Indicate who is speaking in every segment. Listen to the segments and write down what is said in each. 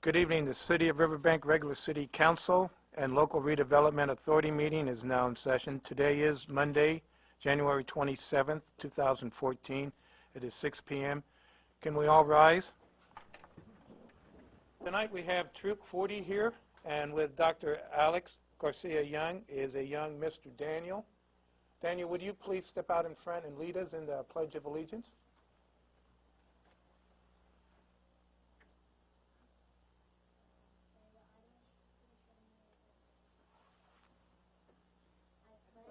Speaker 1: Good evening. The City of Riverbank Regular City Council and Local Redevelopment Authority meeting is now in session. Today is Monday, January 27th, 2014. It is 6 p.m. Can we all rise? Tonight we have Troop 40 here, and with Dr. Alex Garcia Young is a young Mr. Daniel. Daniel, would you please step out in front and lead us in the Pledge of Allegiance?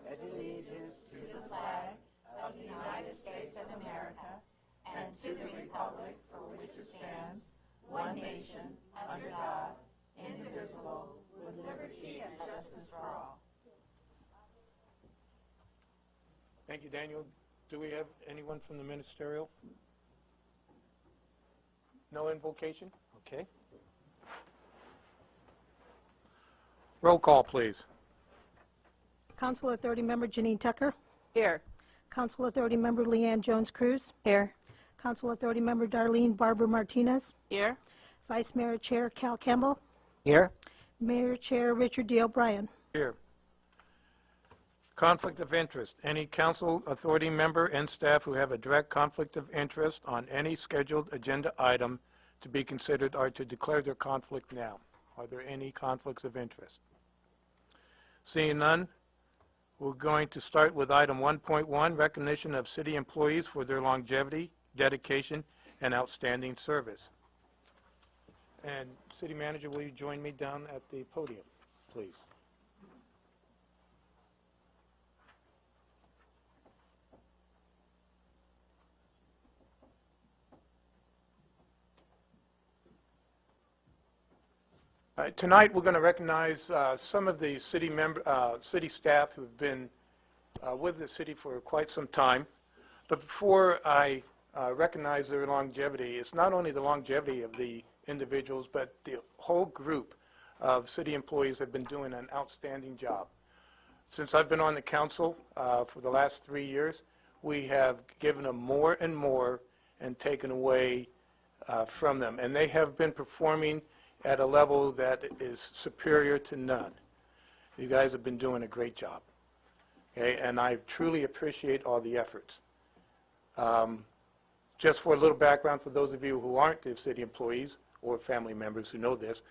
Speaker 2: Pledge allegiance to the flag of the United States of America and to the republic for which it stands, one nation, under God, indivisible, with liberty and justice for all.
Speaker 1: Thank you, Daniel. Do we have anyone from the ministerial? No invocation? Okay. Roll call, please.
Speaker 3: Council Authority Member Janine Tucker.
Speaker 4: Here.
Speaker 3: Council Authority Member Leanne Jones-Cruz.
Speaker 4: Here.
Speaker 3: Council Authority Member Darlene Barber Martinez.
Speaker 4: Here.
Speaker 3: Vice Mayor Chair Cal Campbell.
Speaker 4: Here.
Speaker 3: Mayor Chair Richard D. O'Brien.
Speaker 1: Here. Conflict of interest. Any council authority member and staff who have a direct conflict of interest on any scheduled agenda item to be considered are to declare their conflict now. Are there any conflicts of interest? Seeing none, we're going to start with item 1.1, recognition of city employees for their longevity, dedication, and outstanding service. And City Manager, will you join me down at the podium, please? Tonight, we're going to recognize some of the city staff who've been with the city for quite some time. But before I recognize their longevity, it's not only the longevity of the individuals, but the whole group of city employees have been doing an outstanding job. Since I've been on the council for the last 3 years, we have given them more and more and taken away from them. And they have been performing at a level that is superior to none. You guys have been doing a great job. Okay? And I truly appreciate all the efforts. Just for a little background for those of you who aren't the city employees or family members who know this,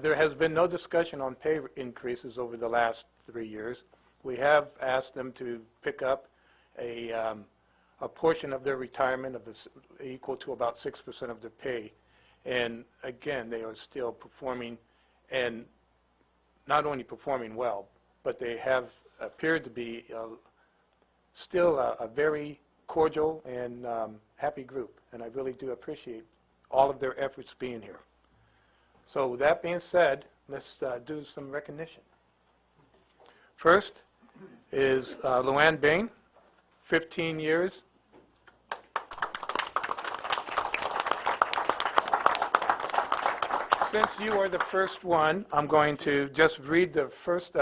Speaker 1: there has been no discussion on pay increases over the last 3 years. We have asked them to pick up a portion of their retirement equal to about 6% of their pay. And again, they are still performing, and not only performing well, but they have appeared to be still a very cordial and happy group. And I really do appreciate all of their efforts being here. So with that being said, let's do some recognition. First is Luann Bain, 15 years. Since you are the first one, I'm going to just read the first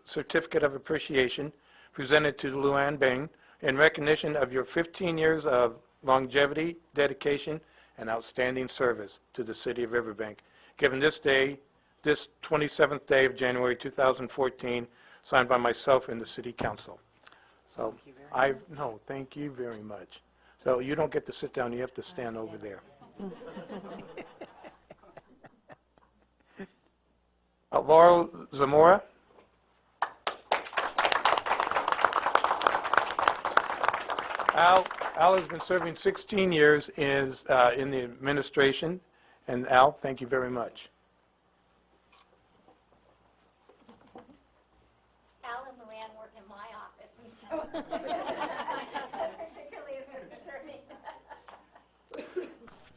Speaker 1: certificate of appreciation presented to Luann Bain in recognition of your 15 years of longevity, dedication, and outstanding service to the City of Riverbank. Given this day, this 27th day of January 2014, signed by myself and the City Council. So thank you very much. So you don't get to sit down, you have to stand over there. Alvaro Zamora. Al has been serving 16 years in the administration. And Al, thank you very much.
Speaker 5: Al and Luann work in my office, and so particularly as concerning.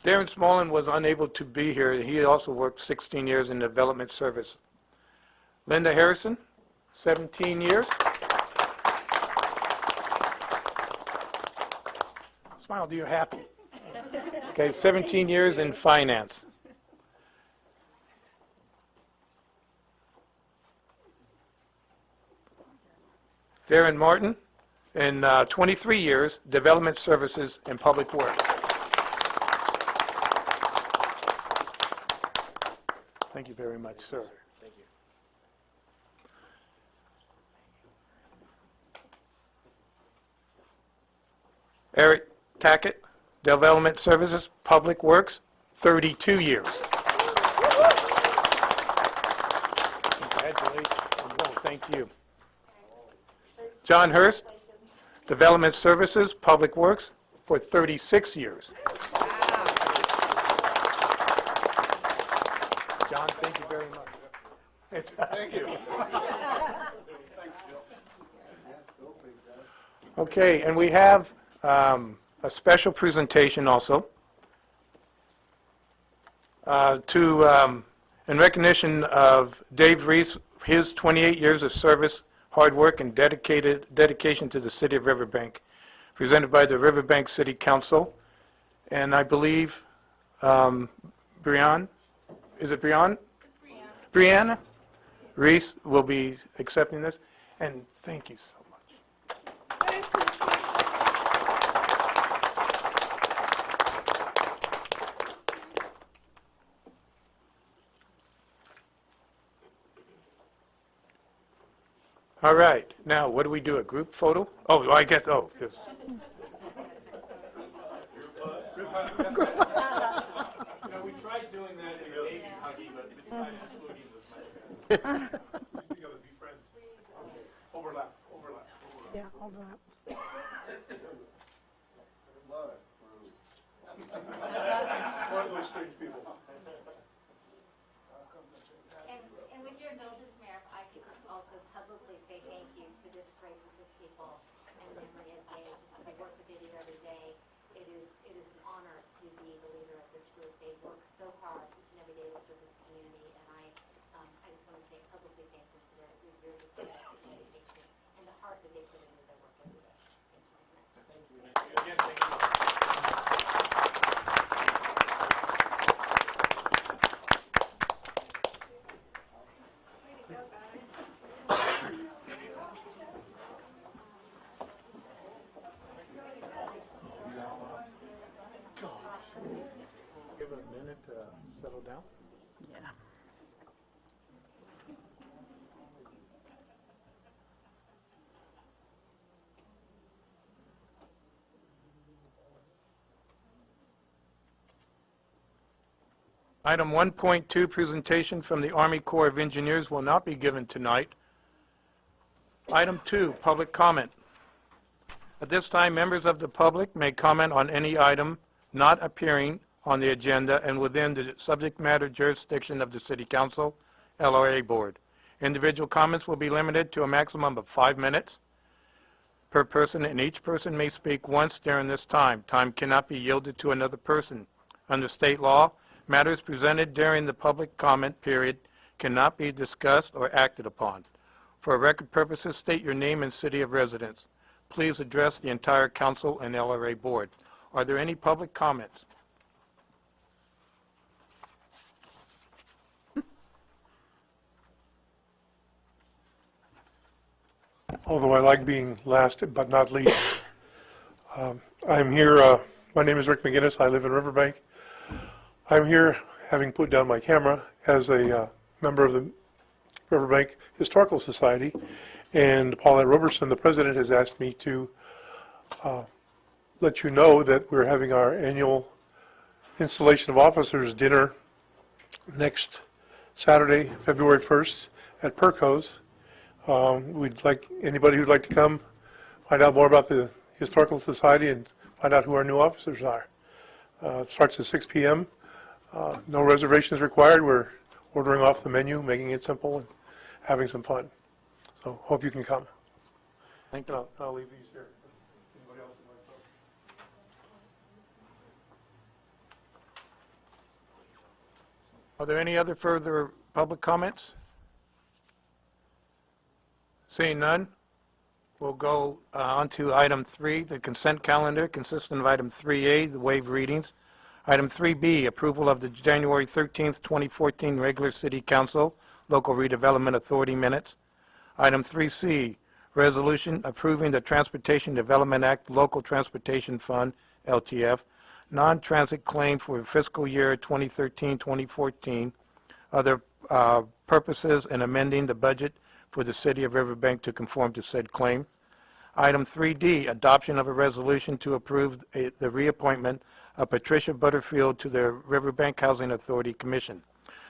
Speaker 1: Darren Smolin was unable to be here. He also worked 16 years in development service. Linda Harrison, 17 years. Smile, do you happy? Okay, 17 years in finance. Darren Martin, in 23 years, development services and public works. Thank you very much, sir.
Speaker 4: Thank you.
Speaker 1: Eric Tackett, Development Services, Public Works, 32 years. Congratulations. Well, thank you. John Hurst, Development Services, Public Works, for 36 years. John, thank you very much.
Speaker 4: Thank you.
Speaker 1: Okay, and we have a special presentation also in recognition of Dave Reese, his 28 years of service, hard work, and dedication to the city of Riverbank, presented by the Riverbank City Council. And I believe Brianna Reese will be accepting this. And thank you so much. All right, now what do we do, a group photo? Oh, I guess, this. We tried doing that in a baby huggy, but besides the foodie was much better. Together, be friends. Overlap.
Speaker 3: Yeah, overlap.
Speaker 1: One of those strange people.
Speaker 5: And with your indulgence, Mayor, if I could just also publicly say thank you to this great group of people and memory of Dave. Just I work with Dave every day. It is an honor to be the leader of this group. They work so hard each and every day to serve this community, and I just want to say publicly thank them for their years of service and dedication and the heart that they put into their work every day. Thank you very much.
Speaker 1: Again, thank you. Give it a minute to settle down.
Speaker 3: Yeah.
Speaker 1: Item 1.2, presentation from the Army Corps of Engineers will not be given tonight. Item 2, public comment. At this time, members of the public may comment on any item not appearing on the agenda and within the subject matter jurisdiction of the City Council, LRA Board. Individual comments will be limited to a maximum of 5 minutes per person, and each person may speak once during this time. Time cannot be yielded to another person. Under state law, matters presented during the public comment period cannot be discussed or acted upon. For record purposes, state your name and city of residence. Please address the entire council and LRA board. Are there any public comments?
Speaker 6: Although I like being last but not least. I'm here, my name is Rick McGinnis, I live in Riverbank. I'm here having put down my camera as a member of the Riverbank Historical Society, and Paulette Roberson, the president, has asked me to let you know that we're having our annual installation of officers dinner next Saturday, February 1st at Perco's. We'd like anybody who'd like to come find out more about the Historical Society and find out who our new officers are. It starts at 6 p.m. No reservations required. We're ordering off the menu, making it simple, and having some fun. So hope you can come.
Speaker 1: Thank you.
Speaker 6: I'll leave these here. Anybody else would like to?
Speaker 1: Are there any other further public comments? Seeing none, we'll go on to item 3, the consent calendar consisting of item 3A, the waive readings. Item 3B, approval of the January 13th, 2014 regular City Council Local Redevelopment Authority minutes. Item 3C, resolution approving the Transportation Development Act Local Transportation Fund, LTF, non-transit claim for fiscal year 2013-2014, other purposes and amending the budget for the city of Riverbank to conform to said claim. Item 3D, adoption of a resolution to approve the reappointment of Patricia Butterfield to the Riverbank Housing Authority Commission.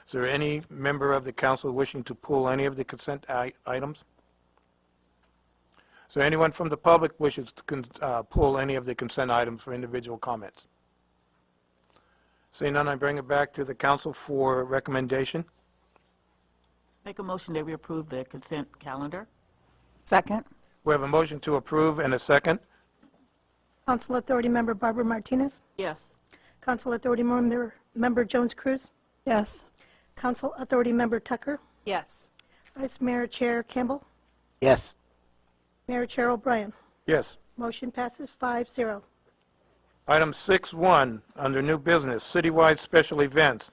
Speaker 1: Is there any member of the council wishing to pull any of the consent items? Is there anyone from the public wishes to pull any of the consent items for individual comments? Seeing none, I bring it back to the council for recommendation.
Speaker 4: Make a motion that we approve the consent calendar.
Speaker 2: Second.
Speaker 1: We have a motion to approve and a second.
Speaker 3: Council Authority Member Barbara Martinez.
Speaker 4: Yes.
Speaker 3: Council Authority Member Jones Cruz.
Speaker 2: Yes.
Speaker 3: Council Authority Member Tucker.
Speaker 2: Yes.
Speaker 3: Vice Mayor Chair Campbell.
Speaker 7: Yes.
Speaker 3: Mayor Chair O'Brien.
Speaker 1: Yes.
Speaker 3: Motion passes 5-0.
Speaker 1: Item 6.1, under new business, citywide special events.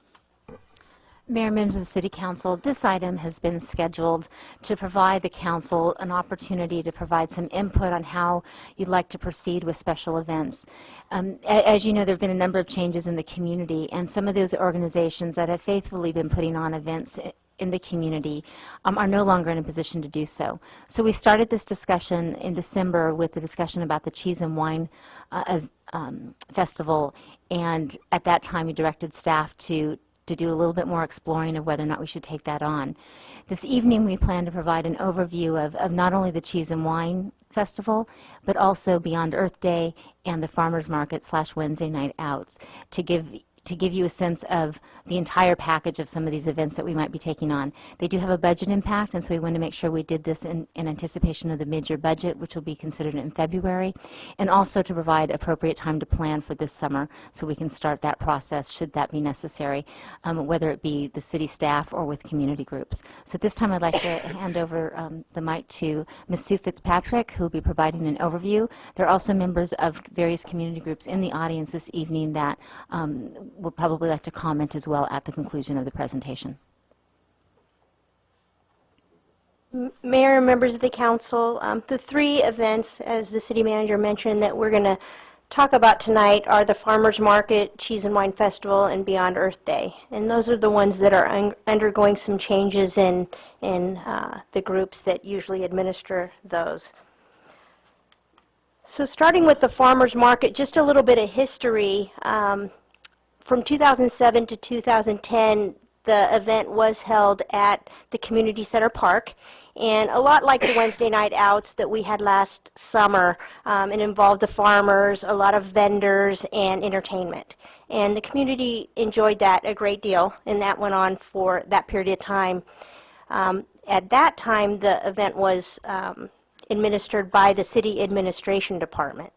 Speaker 5: Mayor, members of the City Council, this item has been scheduled to provide the council an opportunity to provide some input on how you'd like to proceed with special events. As you know, there have been a number of changes in the community, and some of those organizations that have faithfully been putting on events in the community are no longer in a position to do so. So we started this discussion in December with the discussion about the Cheese and Wine Festival, and at that time we directed staff to do a little bit more exploring of whether or not we should take that on. This evening we plan to provide an overview of not only the Cheese and Wine Festival, but also Beyond Earth Day and the Farmers Market / Wednesday Night Outs to give you a sense of the entire package of some of these events that we might be taking on. They do have a budget impact, and so we want to make sure we did this in anticipation of the mid-year budget, which will be considered in February, and also to provide appropriate time to plan for this summer so we can start that process should that be necessary, whether it be the city staff or with community groups. So at this time I'd like to hand over the mic to Ms. Sue Fitzpatrick, who will be providing an overview. There are also members of various community groups in the audience this evening that will probably like to comment as well at the conclusion of the presentation.
Speaker 8: Mayor and members of the council, the three events, as the city manager mentioned, that we're going to talk about tonight are the Farmers Market, Cheese and Wine Festival, and Beyond Earth Day. And those are the ones that are undergoing some changes in the groups that usually administer those. So starting with the Farmers Market, just a little bit of history. From 2007 to 2010, the event was held at the Community Center Park, and a lot like the Wednesday night outs that we had last summer. It involved the farmers, a lot of vendors, and entertainment. And the community enjoyed that a great deal, and that went on for that period of time. At that time, the event was administered by the City Administration Department.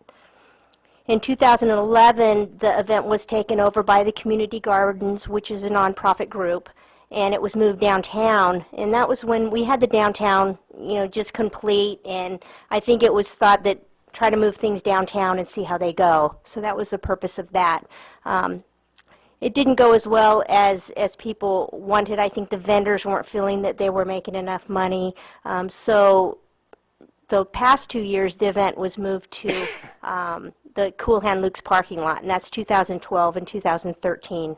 Speaker 8: In 2011, the event was taken over by the Community Gardens, which is a nonprofit group, and it was moved downtown. And that was when we had the downtown, just complete, and I think it was thought that try to move things downtown and see how they go. So that was the purpose of that. It didn't go as well as people wanted. I think the vendors weren't feeling that they were making enough money. So the past 2 years, the event was moved to the Cool Hand Luke's parking lot, and that's 2012 and 2013.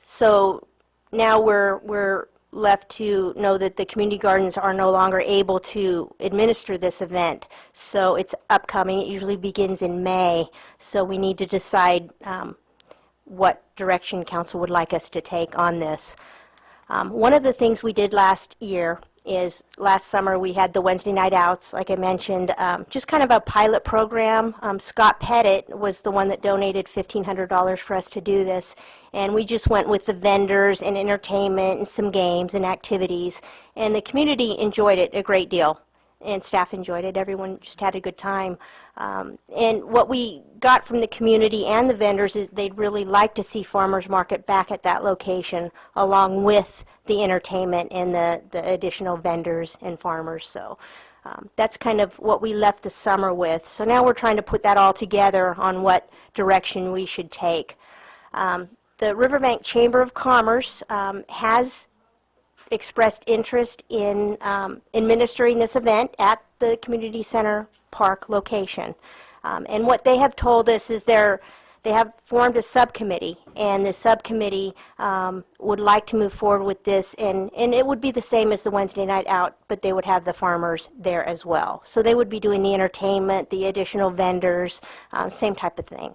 Speaker 8: So now we're left to know that the community gardens are no longer able to administer this event. So it's upcoming. It usually begins in May. So we need to decide what direction council would like us to take on this. One of the things we did last year is last summer we had the Wednesday night outs, like I mentioned, just kind of a pilot program. Scott Pettit was the one that donated $1,500 for us to do this, and we just went with the vendors and entertainment and some games and activities, and the community enjoyed it a great deal, and staff enjoyed it. Everyone just had a good time. And what we got from the community and the vendors is they'd really like to see Farmers Market back at that location, along with the entertainment and the additional vendors and farmers. So that's kind of what we left the summer with. So now we're trying to put that all together on what direction we should take. The Riverbank Chamber of Commerce has expressed interest in administering this event at the Community Center Park location. And what they have told us is they're they have formed a subcommittee, and the subcommittee would like to move forward with this, and it would be the same as the Wednesday night out, but they would have the farmers there as well. So they would be doing the entertainment, the additional vendors, same type of thing.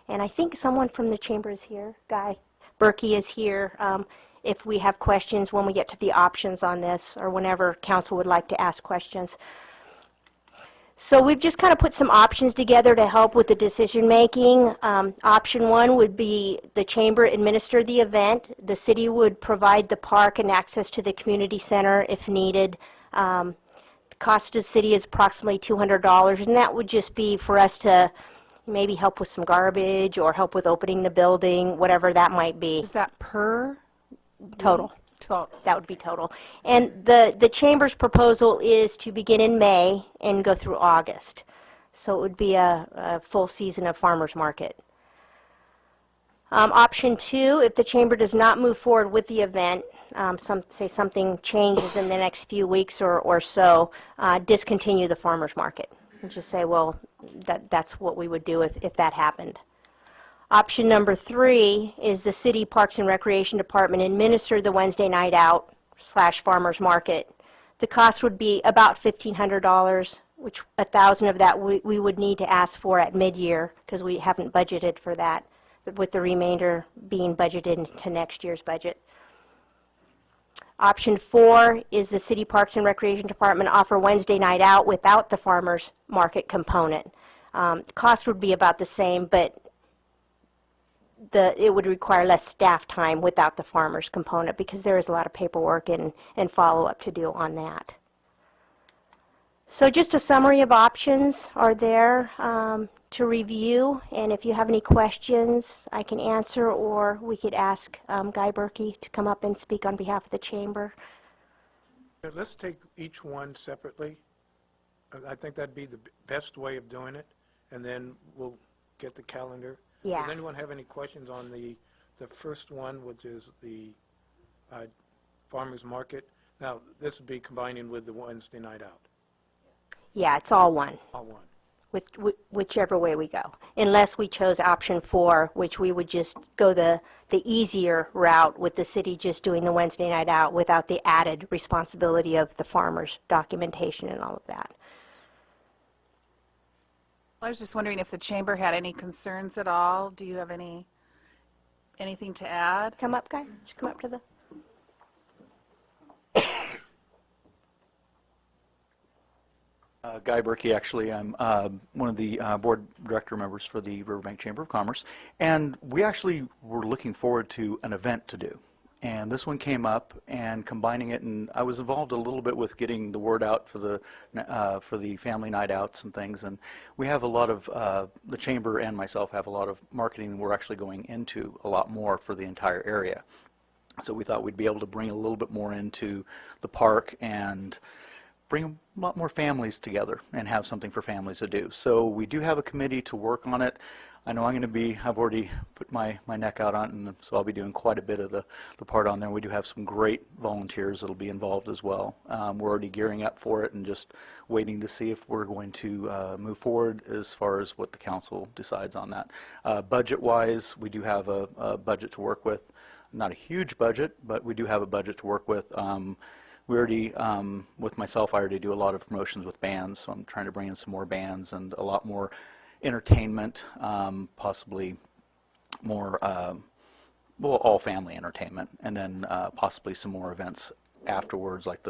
Speaker 8: And I think someone from the chamber is here. Guy Berkey is here. If we have questions when we get to the options on this, or whenever council would like to ask questions. So we've just kind of put some options together to help with the decision making. Option one would be the chamber administer the event. The city would provide the park and access to the community center if needed. The cost to the city is approximately $200, and that would just be for us to maybe help with some garbage or help with opening the building, whatever that might be.
Speaker 4: Is that per
Speaker 8: Total.
Speaker 4: total?
Speaker 8: That would be total. And the chamber's proposal is to begin in May and go through August. So it would be a full season of farmers market. Option two, if the chamber does not move forward with the event, say something changes in the next few weeks or so, discontinue the farmers market. And just say, well, that's what we would do if that happened. Option number three is the City Parks and Recreation Department administer the Wednesday night out / farmers market. The cost would be about $1,500, which $1,000 of that we would need to ask for at mid-year because we haven't budgeted for that, with the remainder being budgeted into next year's budget. Option four is the City Parks and Recreation Department offer Wednesday night out without the farmers market component. The cost would be about the same, but it would require less staff time without the farmers component because there is a lot of paperwork and follow-up to do on that. So just a summary of options are there to review, and if you have any questions, I can answer, or we could ask Guy Berkey to come up and speak on behalf of the chamber.
Speaker 1: Let's take each one separately. I think that'd be the best way of doing it, and then we'll get the calendar.
Speaker 8: Yeah.
Speaker 1: Does anyone have any questions on the first one, which is the farmers market? Now, this would be combining with the Wednesday night out,
Speaker 8: Yeah, it's all one,
Speaker 1: all one.
Speaker 8: whichever way we go. Unless we chose option four, which we would just go the easier route with the city just doing the Wednesday night out without the added responsibility of the farmers' documentation and all of that.
Speaker 4: I was just wondering if the chamber had any concerns at all. Do you have anything to add?
Speaker 8: Come up, Guy. Just come up to the...
Speaker 7: Guy Berkey, actually. I'm one of the board director members for the Riverbank Chamber of Commerce, and we actually were looking forward to an event to do. And this one came up, and combining it, and I was involved a little bit with getting the word out for the family night outs and things. And we have a lot of the chamber and myself have a lot of marketing. We're actually going into a lot more for the entire area. So we thought we'd be able to bring a little bit more into the park and bring a lot more families together and have something for families to do. So we do have a committee to work on it. I know I've already put my neck out on it, and so I'll be doing quite a bit of the part on there. We do have some great volunteers that'll be involved as well. We're already gearing up for it and just waiting to see if we're going to move forward as far as what the council decides on that. Budget-wise, we do have a budget to work with. Not a huge budget, but we do have a budget to work with. We already, with myself, I already do a lot of promotions with bands, so I'm trying to bring in some more bands and a lot more entertainment, possibly more, all family entertainment, and then possibly some more events afterwards, like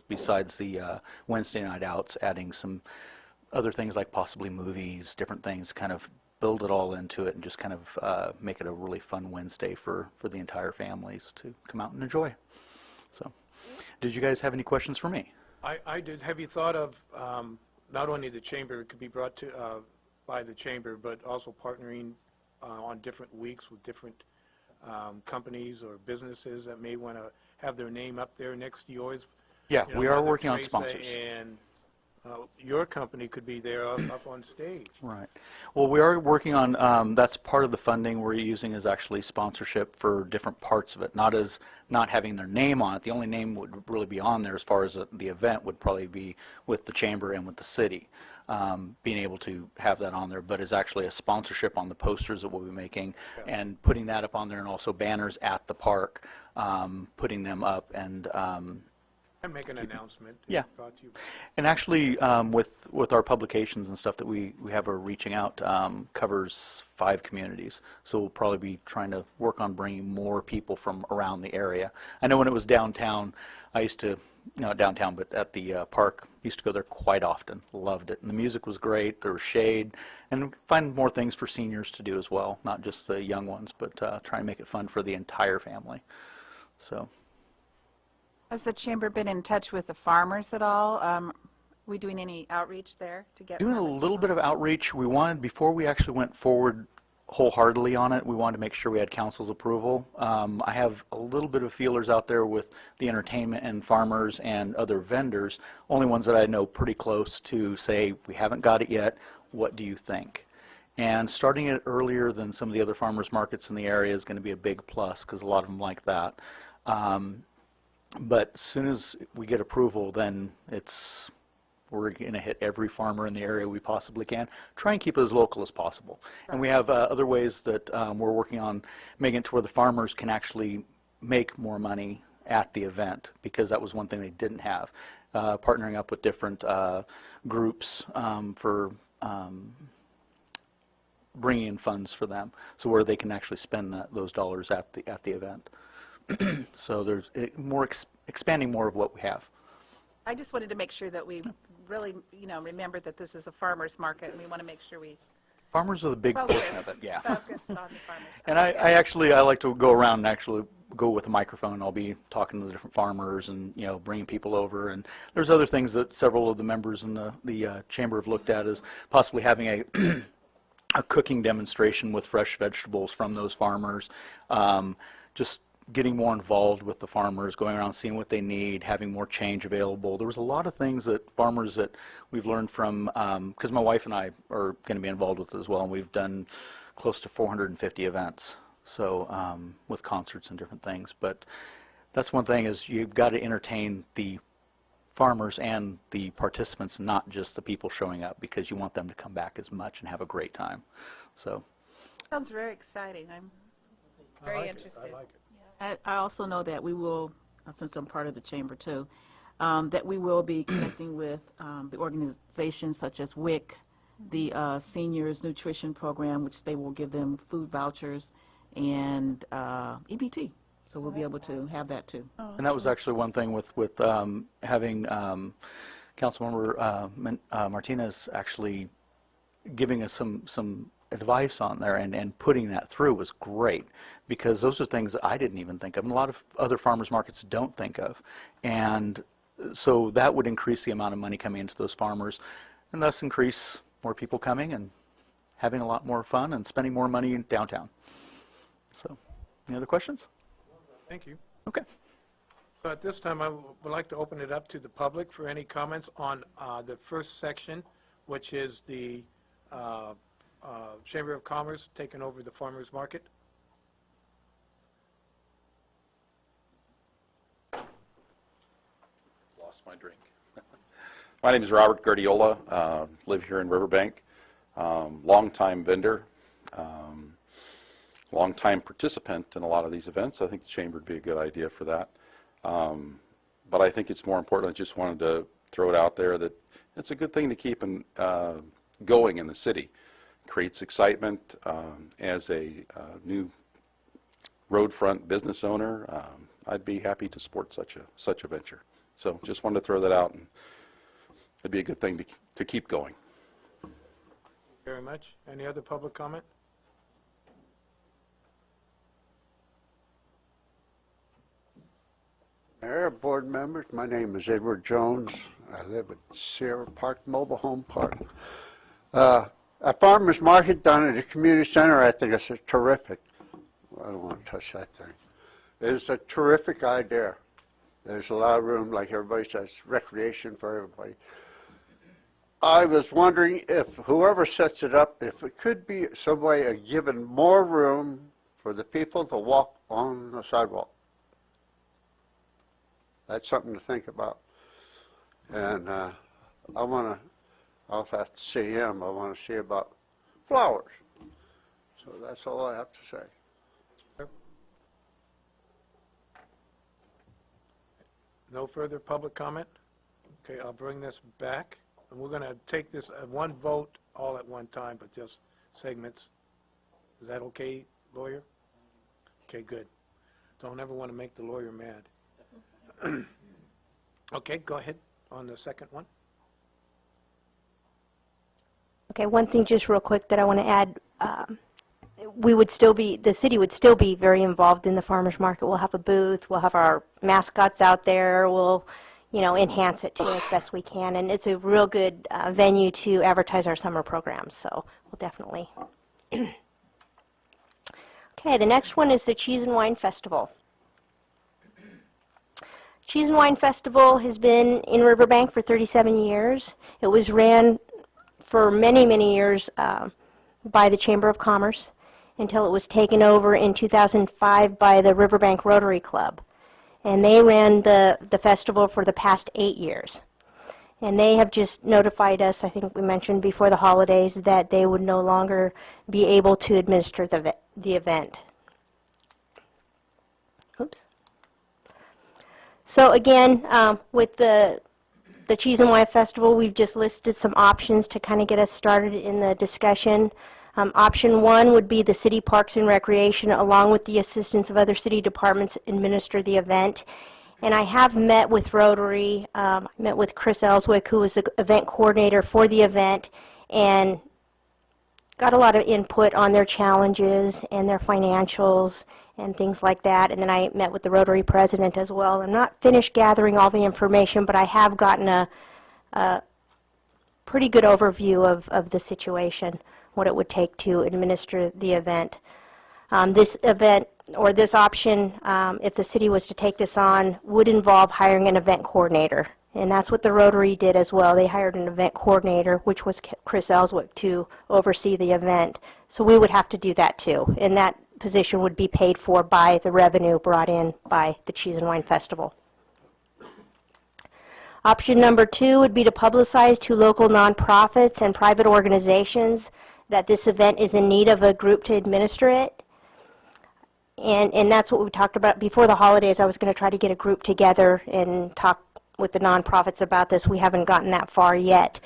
Speaker 7: besides the Wednesday night outs, adding some other things like possibly movies, different things, kind of build it all into it and just kind of make it a really fun Wednesday for the entire families to come out and enjoy. So. Did you guys have any questions for me?
Speaker 1: I did. Have you thought of not only the chamber, it could be brought to by the chamber, but also partnering on different weeks with different companies or businesses that may want to have their name up there next to yours?
Speaker 7: Yeah,
Speaker 1: You know,
Speaker 7: we are
Speaker 1: Mother
Speaker 7: working on
Speaker 1: Teresa
Speaker 7: sponsors.
Speaker 1: And your company could be there up on stage.
Speaker 7: Right. Well, we are working on, that's part of the funding we're using is actually sponsorship for different parts of it, not having their name on it. The only name would really be on there as far as the event would probably be with the chamber and with the city, being able to have that on there, but is actually a sponsorship on the posters that we'll be making and putting that up on there, and also banners at the park, putting them up and
Speaker 1: And make an announcement.
Speaker 7: Yeah.
Speaker 1: Brought to you.
Speaker 7: And actually, with our publications and stuff that we have are reaching out, covers 5 communities. So we'll probably be trying to work on bringing more people from around the area. I know when it was downtown, I used to, not downtown, but at the park, used to go there quite often. Loved it. And the music was great. There was shade. And find more things for seniors to do as well, not just the young ones, but try and make it fun for the entire family. So.
Speaker 4: Has the chamber been in touch with the farmers at all? We doing any outreach there to get
Speaker 7: Doing a
Speaker 4: farmers
Speaker 7: little bit of outreach. We wanted, before we actually went forward wholeheartedly on it, we wanted to make sure we had council's approval. I have a little bit of feelers out there with the entertainment and farmers and other vendors, only ones that I know pretty close to say, we haven't got it yet, what do you think? And starting it earlier than some of the other farmers markets in the area is going to be a big plus, because a lot of them like that. But as soon as we get approval, then we're going to hit every farmer in the area we possibly can. Try and keep it as local as possible. And we have other ways that we're working on making it to where the farmers can actually make more money at the event, because that was one thing they didn't have. Partnering up with different groups for bringing in funds for them, so where they can actually spend those dollars at the event. So there's expanding more of what we have.
Speaker 4: I just wanted to make sure that we really, remember that this is a farmer's market, and we want to make sure we
Speaker 7: Farmers are the big portion of
Speaker 4: focus,
Speaker 7: it, yeah.
Speaker 4: focus on the farmers.
Speaker 7: And I like to go around and actually go with a microphone. I'll be talking to the different farmers and, bringing people over. And there's other things that several of the members in the chamber have looked at, is possibly having a cooking demonstration with fresh vegetables from those farmers. Just getting more involved with the farmers, going around seeing what they need, having more change available. There was a lot of things that farmers that we've learned from, because my wife and I are going to be involved with it as well, and we've done close to 450 events, so with concerts and different things. But that's one thing, is you've got to entertain the farmers and the participants, not just the people showing up, because you want them to come back as much and have a great time. So
Speaker 4: Sounds very exciting. I'm very interested.
Speaker 1: I like it.
Speaker 9: I also know that we will, since I'm part of the chamber too, that we will be connecting with the organizations such as WIC, the Seniors Nutrition Program, which they will give them food vouchers, and EBT. So we'll be able to have that too.
Speaker 7: And that was actually one thing with having Councilmember Martinez actually giving us some advice on there and putting that through was great, because those are things that I didn't even think of, and a lot of other farmers markets don't think of. And so that would increase the amount of money coming into those farmers, and thus increase more people coming and having a lot more fun and spending more money in downtown. So, any other questions?
Speaker 1: Thank you.
Speaker 7: Okay.
Speaker 1: So at this time, I would like to open it up to the public for any comments on the first section, which is the Chamber of Commerce taking over the farmers market.
Speaker 10: Lost my drink. My name is Robert Guardiola, live here in Riverbank, longtime vendor, longtime participant in a lot of these events. I think the chamber would be a good idea for that. But I think it's more important, I just wanted to throw it out there that it's a good thing to keep going in the city. Creates excitement. As a new roadfront business owner, I'd be happy to support such a venture. So just wanted to throw that out, and it'd be a good thing to keep going.
Speaker 1: Very much. Any other public comment?
Speaker 11: Mayor, board members, my name is Edward Jones. I live at Sierra Park Mobile Home Park. A farmer's market down at the community center, I think it's terrific. I don't want to touch that thing. It's a terrific idea. There's a lot of room, like everybody says, recreation for everybody. I was wondering if whoever sets it up, if it could be some way of giving more room for the people to walk on the sidewalk. That's something to think about. And I'll have to see him. I want to see about flowers. So that's all I have to say.
Speaker 1: No further public comment? Okay, I'll bring this back, and we're going to take this one vote all at one time, but just segments. Is that okay, lawyer? Okay, good. Don't ever want to make the lawyer mad. Okay, go ahead on the second one.
Speaker 8: Okay, one thing just real quick that I want to add, the city would still be very involved in the farmers market. We'll have a booth, we'll have our mascots out there, we'll, enhance it too as best we can. And it's a real good venue to advertise our summer programs, so we'll definitely. Okay, the next one is the Cheese and Wine Festival. Cheese and Wine Festival has been in Riverbank for 37 years. It was ran for many, many years by the Chamber of Commerce until it was taken over in 2005 by the Riverbank Rotary Club. And they ran the festival for the past 8 years. And they have just notified us, I think we mentioned before the holidays, that they would no longer be able to administer the event. Oops. So again, with the Cheese and Wine Festival, we've just listed some options to kind of get us started in the discussion. Option one would be the City Parks and Recreation, along with the assistance of other city departments, administer the event. And I have met with Rotary, met with Chris Ellswick, who was the event coordinator for the event, and got a lot of input on their challenges and their financials and things like that. And then I met with the Rotary president as well. I'm not finished gathering all the information, but I have gotten a pretty good overview of the situation, what it would take to administer the event. This event, or this option, if the city was to take this on, would involve hiring an event coordinator. And that's what the Rotary did as well. They hired an event coordinator, which was Chris Ellswick, to oversee the event. So we would have to do that too. And that position would be paid for by the revenue brought in by the Cheese and Wine Festival. Option number two would be to publicize to local nonprofits and private organizations that this event is in need of a group to administer it. And that's what we talked about before the holidays. I was going to try to get a group together and talk with the nonprofits about this. We haven't gotten that far yet.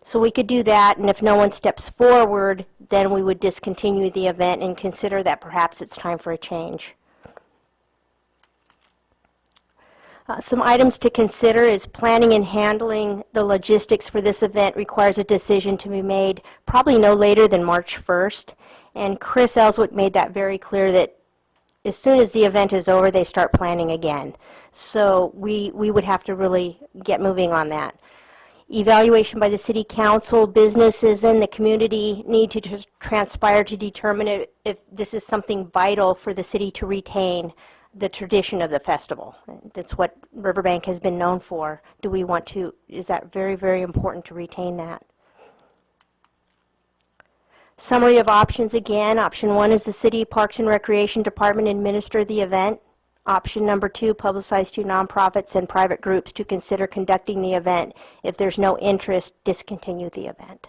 Speaker 8: So we could do that, and if no one steps forward, then we would discontinue the event and consider that perhaps it's time for a change. Some items to consider is planning and handling the logistics for this event requires a decision to be made probably no later than March 1st. And Chris Ellswick made that very clear that as soon as the event is over, they start planning again. So we would have to really get moving on that. Evaluation by the City Council, businesses in the community need to just transpire to determine if this is something vital for the city to retain the tradition of the festival. That's what Riverbank has been known for. Do we want to, is that very, very important to retain that? Summary of options again. Option one is the City Parks and Recreation Department administer the event. Option number two, publicize to nonprofits and private groups to consider conducting the event. If there's no interest, discontinue the event.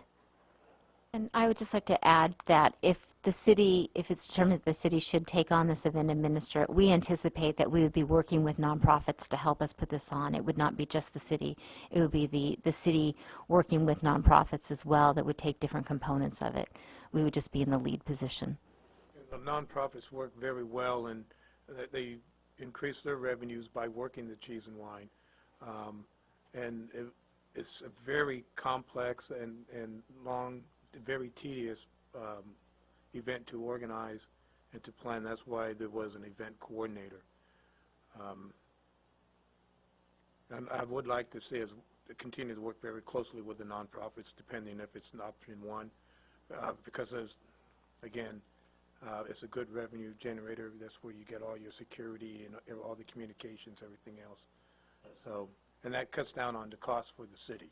Speaker 12: And I would just like to add that if it's determined that the city should take on this event and administer it, we anticipate that we would be working with nonprofits to help us put this on. It would not be just the city. It would be the city working with nonprofits as well that would take different components of it. We would just be in the lead position.
Speaker 1: The nonprofits work very well, and they increase their revenues by working the cheese and wine. And it's a very complex and long, very tedious event to organize and to plan. That's why there was an event coordinator. And I would like to see us continue to work very closely with the nonprofits, depending if it's an option one, because again, it's a good revenue generator. That's where you get all your security and all the communications, everything else. So, and that cuts down on the cost for the city.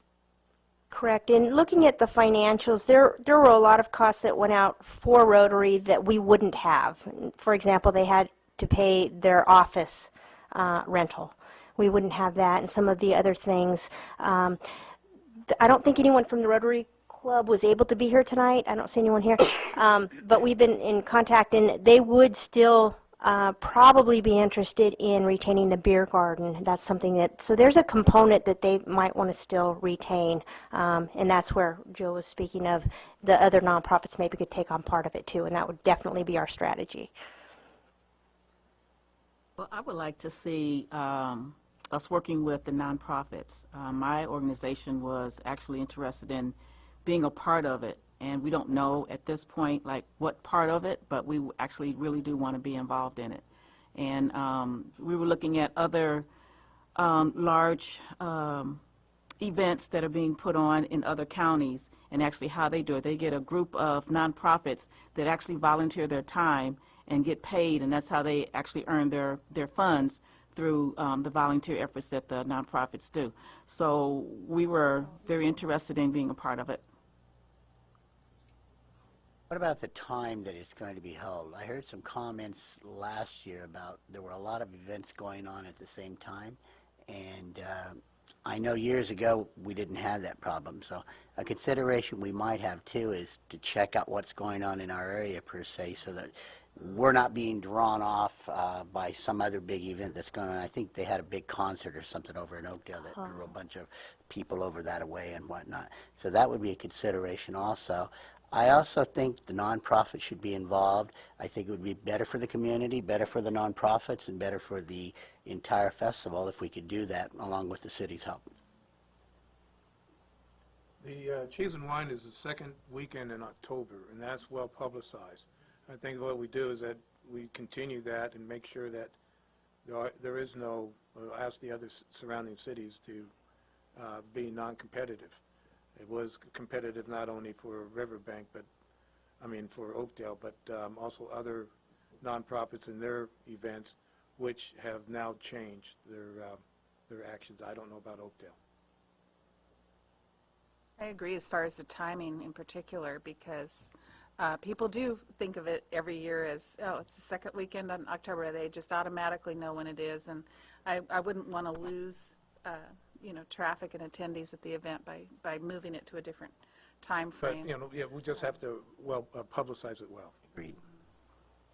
Speaker 8: Correct. In looking at the financials, there were a lot of costs that went out for Rotary that we wouldn't have. For example, they had to pay their office rental. We wouldn't have that, and some of the other things. I don't think anyone from the Rotary Club was able to be here tonight. I don't see anyone here. But we've been in contact, and they would still probably be interested in retaining the beer garden. That's something that, so there's a component that they might want to still retain, and that's where Joe was speaking of the other nonprofits maybe could take on part of it too, and that would definitely be our strategy.
Speaker 9: Well, I would like to see us working with the nonprofits. My organization was actually interested in being a part of it, and we don't know at this point like what part of it, but we actually really do want to be involved in it. And we were looking at other large events that are being put on in other counties and actually how they do it. They get a group of nonprofits that actually volunteer their time and get paid, and that's how they actually earn their funds through the volunteer efforts that the nonprofits do. So we were very interested in being a part of it.
Speaker 13: What about the time that it's going to be held? I heard some comments last year about there were a lot of events going on at the same time, and I know years ago we didn't have that problem. So a consideration we might have too is to check out what's going on in our area per se, so that we're not being drawn off by some other big event that's going on. I think they had a big concert or something over in Oakdale that drew a bunch of people over that way and whatnot. So that would be a consideration also. I also think the nonprofits should be involved. I think it would be better for the community, better for the nonprofits, and better for the entire festival if we could do that along with the city's help.
Speaker 1: The Cheese and Wine is the second weekend in October, and that's well publicized. I think what we do is that we continue that and make sure that there is no, ask the other surrounding cities to be non-competitive. It was competitive not only for Riverbank, but for Oakdale, but also other nonprofits and their events, which have now changed their actions. I don't know about Oakdale.
Speaker 4: I agree as far as the timing in particular, because people do think of it every year as, oh, it's the second weekend in October. They just automatically know when it is, and I wouldn't want to lose traffic and attendees at the event by moving it to a different time frame.
Speaker 1: But we just have to publicize it well.
Speaker 13: Agreed.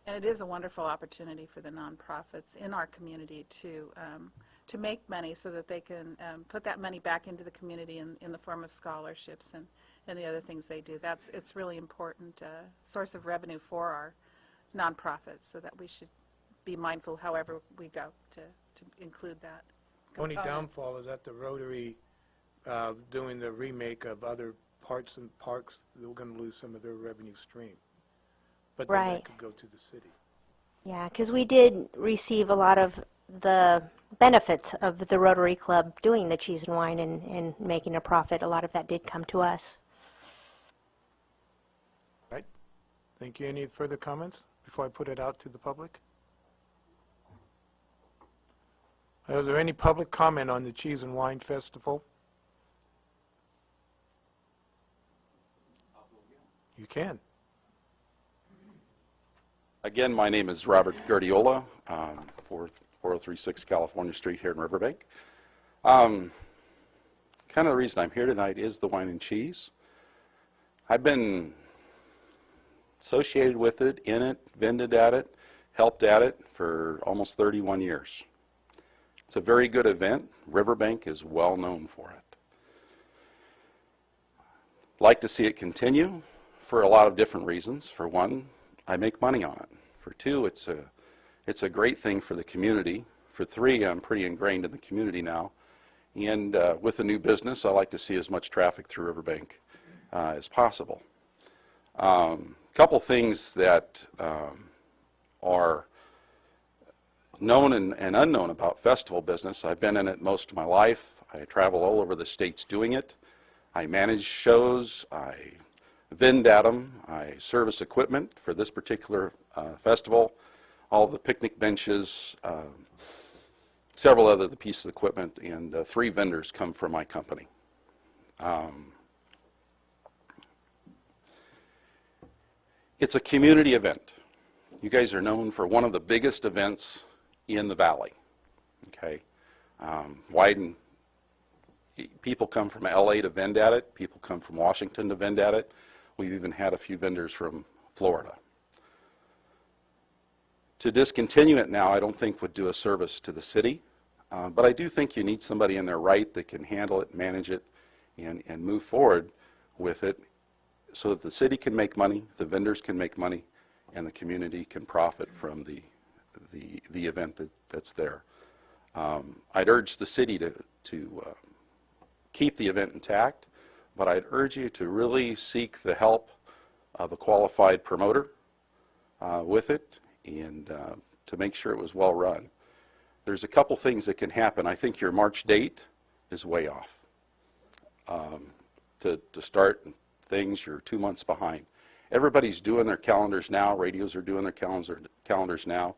Speaker 4: And it is a wonderful opportunity for the nonprofits in our community to make money so that they can put that money back into the community in the form of scholarships and the other things they do. It's really important source of revenue for our nonprofits, so that we should be mindful however we go to include that.
Speaker 1: Only downfall is that the Rotary doing the remake of other parts and parks, they're going to lose some of their revenue stream. But then that could go to the city.
Speaker 8: Yeah, because we did receive a lot of the benefits of the Rotary Club doing the Cheese and Wine and making a profit. A lot of that did come to us.
Speaker 1: Right. Thank you. Any further comments before I put it out to the public? Is there any public comment on the Cheese and Wine Festival? You can.
Speaker 10: Again, my name is Robert Guardiola, 4036 California Street here in Riverbank. Kind of the reason I'm here tonight is the wine and cheese. I've been associated with it, in it, vended at it, helped at it for almost 31 years. It's a very good event. Riverbank is well known for it. Like to see it continue for a lot of different reasons. For one, I make money on it. For two, it's a great thing for the community. For three, I'm pretty ingrained in the community now. And with the new business, I like to see as much traffic through Riverbank as possible. Couple things that are known and unknown about festival business. I've been in it most of my life. I travel all over the states doing it. I manage shows. I vend at them. I service equipment for this particular festival. All of the picnic benches, several other pieces of equipment, and 3 vendors come from my company. It's a community event. You guys are known for one of the biggest events in the valley. Okay, Wyden, people come from LA to vend at it. People come from Washington to vend at it. We've even had a few vendors from Florida. To discontinue it now, I don't think would do a service to the city, but I do think you need somebody in there right that can handle it, manage it, and move forward with it so that the city can make money, the vendors can make money, and the community can profit from the event that's there. I'd urge the city to keep the event intact, but I'd urge you to really seek the help of a qualified promoter with it, and to make sure it was well run. There's a couple things that can happen. I think your March date is way off. To start things, you're 2 months behind. Everybody's doing their calendars now. Radios are doing their calendars now.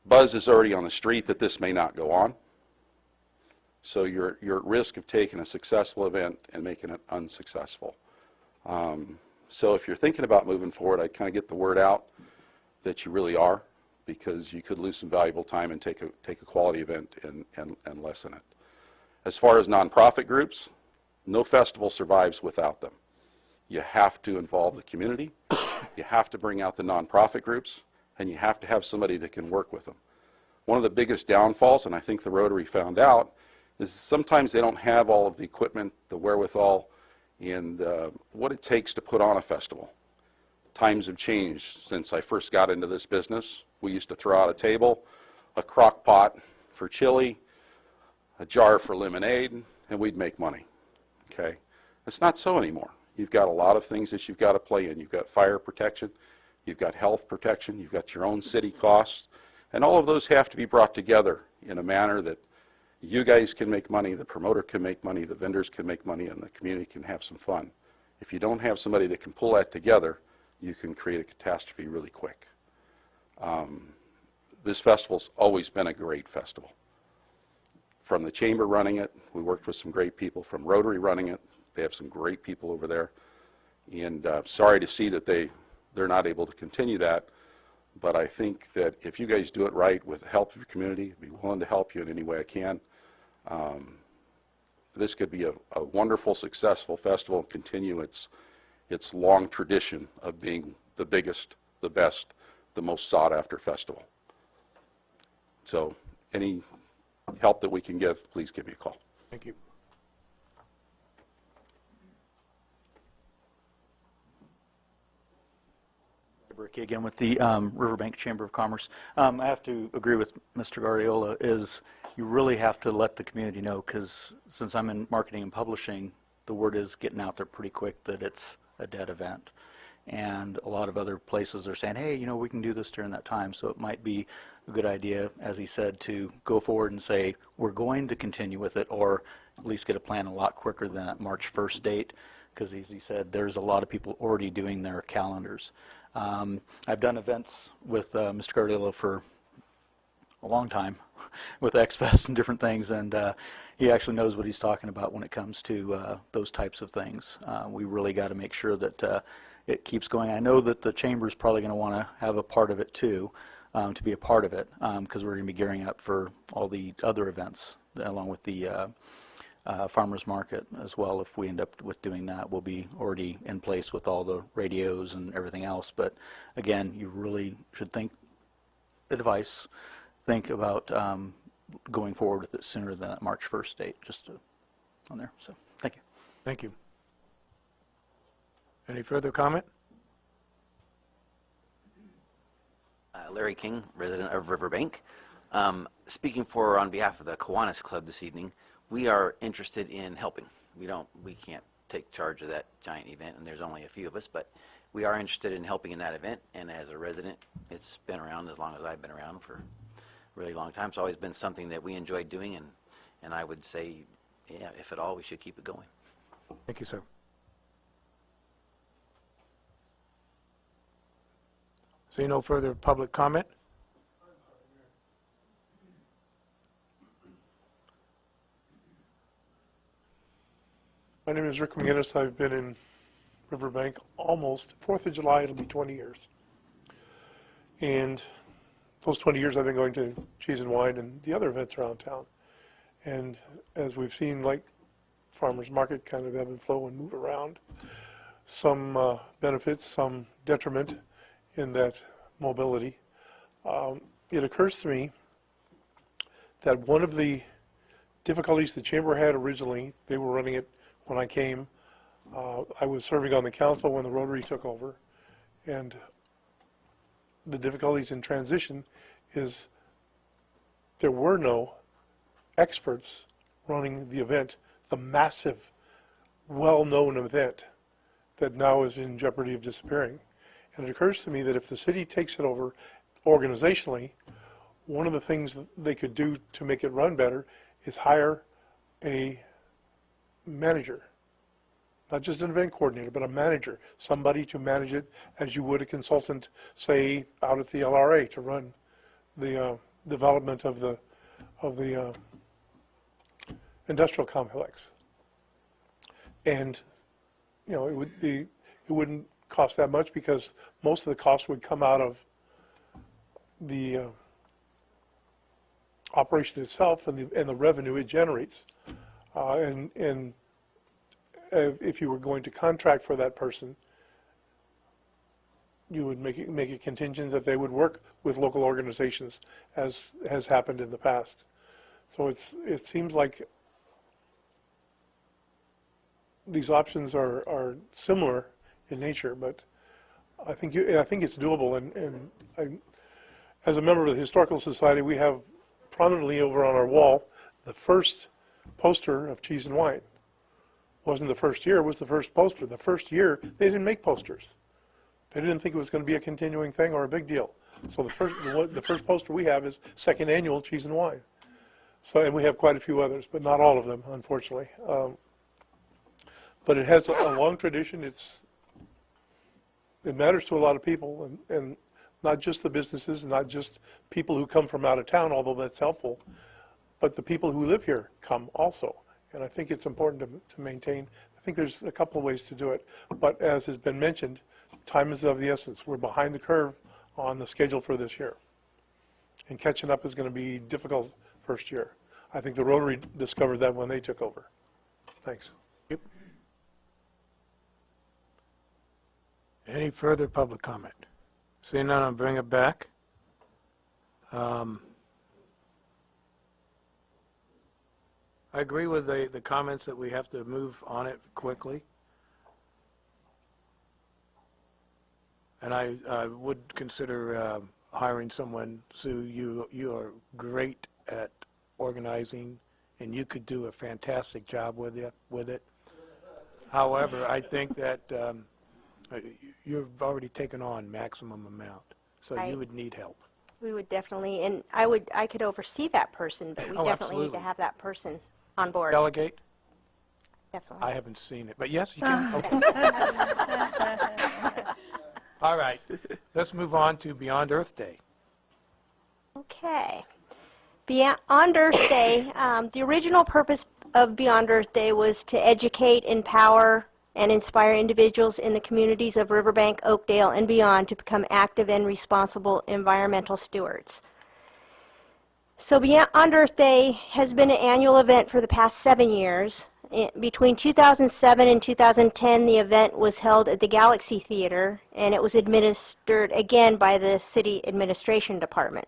Speaker 10: Buzz is already on the street that this may not go on. So you're at risk of taking a successful event and making it unsuccessful. So if you're thinking about moving forward, I'd kind of get the word out that you really are, because you could lose some valuable time and take a quality event and lessen it. As far as nonprofit groups, no festival survives without them. You have to involve the community, you have to bring out the nonprofit groups, and you have to have somebody that can work with them. One of the biggest downfalls, and I think the Rotary found out, is sometimes they don't have all of the equipment, the wherewithal, and what it takes to put on a festival. Times have changed since I first got into this business. We used to throw out a table, a crock pot for chili, a jar for lemonade, and we'd make money. Okay? It's not so anymore. You've got a lot of things that you've got to play in. You've got fire protection, you've got health protection, you've got your own city costs, and all of those have to be brought together in a manner that you guys can make money, the promoter can make money, the vendors can make money, and the community can have some fun. If you don't have somebody that can pull that together, you can create a catastrophe really quick. This festival's always been a great festival. From the chamber running it, we worked with some great people. From Rotary running it, they have some great people over there. And sorry to see that they're not able to continue that, but I think that if you guys do it right with the help of your community, I'd be willing to help you in any way I can. This could be a wonderful, successful festival and continue its long tradition of being the biggest, the best, the most sought-after festival. So any help that we can give, please give me a call.
Speaker 1: Thank you.
Speaker 7: Ricky again with the Riverbank Chamber of Commerce. I have to agree with Mr. Guardiola, is you really have to let the community know, because since I'm in marketing and publishing, the word is getting out there pretty quick that it's a dead event. And a lot of other places are saying, hey, we can do this during that time. So it might be a good idea, as he said, to go forward and say, we're going to continue with it, or at least get a plan a lot quicker than that March 1st date, because as he said, there's a lot of people already doing their calendars. I've done events with Mr. Guardiola for a long time with X-Fest and different things, and he actually knows what he's talking about when it comes to those types of things. We really got to make sure that it keeps going. I know that the Chamber's probably going to want to have a part of it too, to be a part of it, because we're going to be gearing up for all the other events, along with the farmers market as well. If we end up with doing that, we'll be already in place with all the radios and everything else. But again, you really should think about going forward with it sooner than that March 1st date, just on there. So thank you.
Speaker 1: Thank you. Any further comment?
Speaker 14: Larry King, resident of Riverbank. Speaking on behalf of the Kiwanis Club this evening, we are interested in helping. We can't take charge of that giant event, and there's only a few of us, but we are interested in helping in that event. And as a resident, it's been around as long as I've been around, for a really long time. It's always been something that we enjoy doing, and I would say, yeah, if at all, we should keep it going.
Speaker 1: Thank you, sir. See no further public comment?
Speaker 6: My name is Rick McGinnis. I've been in Riverbank almost, 4th of July, it'll be 20 years. And those 20 years I've been going to Cheese and Wine and the other events around town. And as we've seen, like farmers market kind of ebb and flow and move around, some benefits, some detriment in that mobility. It occurs to me that one of the difficulties the chamber had originally, they were running it when I came. I was serving on the council when the Rotary took over, and the difficulties in transition is there were no experts running the event, the massive, well-known event that now is in jeopardy of disappearing. And it occurs to me that if the city takes it over organizationally, one of the things that they could do to make it run better is hire a manager. Not just an event coordinator, but a manager, somebody to manage it as you would a consultant, say, out at the LRA to run the development of the industrial complex. And you know, it wouldn't cost that much because most of the cost would come out of the operation itself and the revenue it generates. And if you were going to contract for that person, you would make it contingent that they would work with local organizations, as has happened in the past. So it seems like these options are similar in nature, but I think it's doable. And as a member of the Historical Society, we have prominently over on our wall the first poster of Cheese and Wine. Wasn't the first year, it was the first poster. The first year, they didn't make posters. They didn't think it was going to be a continuing thing or a big deal. So the first poster we have is second annual Cheese and Wine. So, and we have quite a few others, but not all of them, unfortunately. But it has a long tradition. It matters to a lot of people, and not just the businesses, not just people who come from out of town, although that's helpful, but the people who live here come also. And I think it's important to maintain. I think there's a couple of ways to do it. But as has been mentioned, time is of the essence. We're behind the curve on the schedule for this year. And catching up is going to be difficult first year. I think the Rotary discovered that when they took over. Thanks.
Speaker 1: Yep. Any further public comment? Seeing none, I'll bring it back. I agree with the comments that we have to move on it quickly. And I would consider hiring someone. Sue, you are great at organizing, and you could do a fantastic job with it. However, I think that you've already taken on maximum amount, so you would need help.
Speaker 8: We would definitely, and I could oversee that person, but we definitely
Speaker 1: absolutely.
Speaker 8: need to have that person on board.
Speaker 1: Delegate?
Speaker 8: Definitely.
Speaker 1: I haven't seen it, but yes, you can. Okay. All right, let's move on to Beyond Earth Day.
Speaker 8: Okay. Beyond Earth Day, the original purpose of Beyond Earth Day was to educate, empower, and inspire individuals in the communities of Riverbank, Oakdale, and beyond to become active and responsible environmental stewards. So Beyond Earth Day has been an annual event for the past 7 years. Between 2007 and 2010, the event was held at the Galaxy Theater, and it was administered again by the City Administration Department.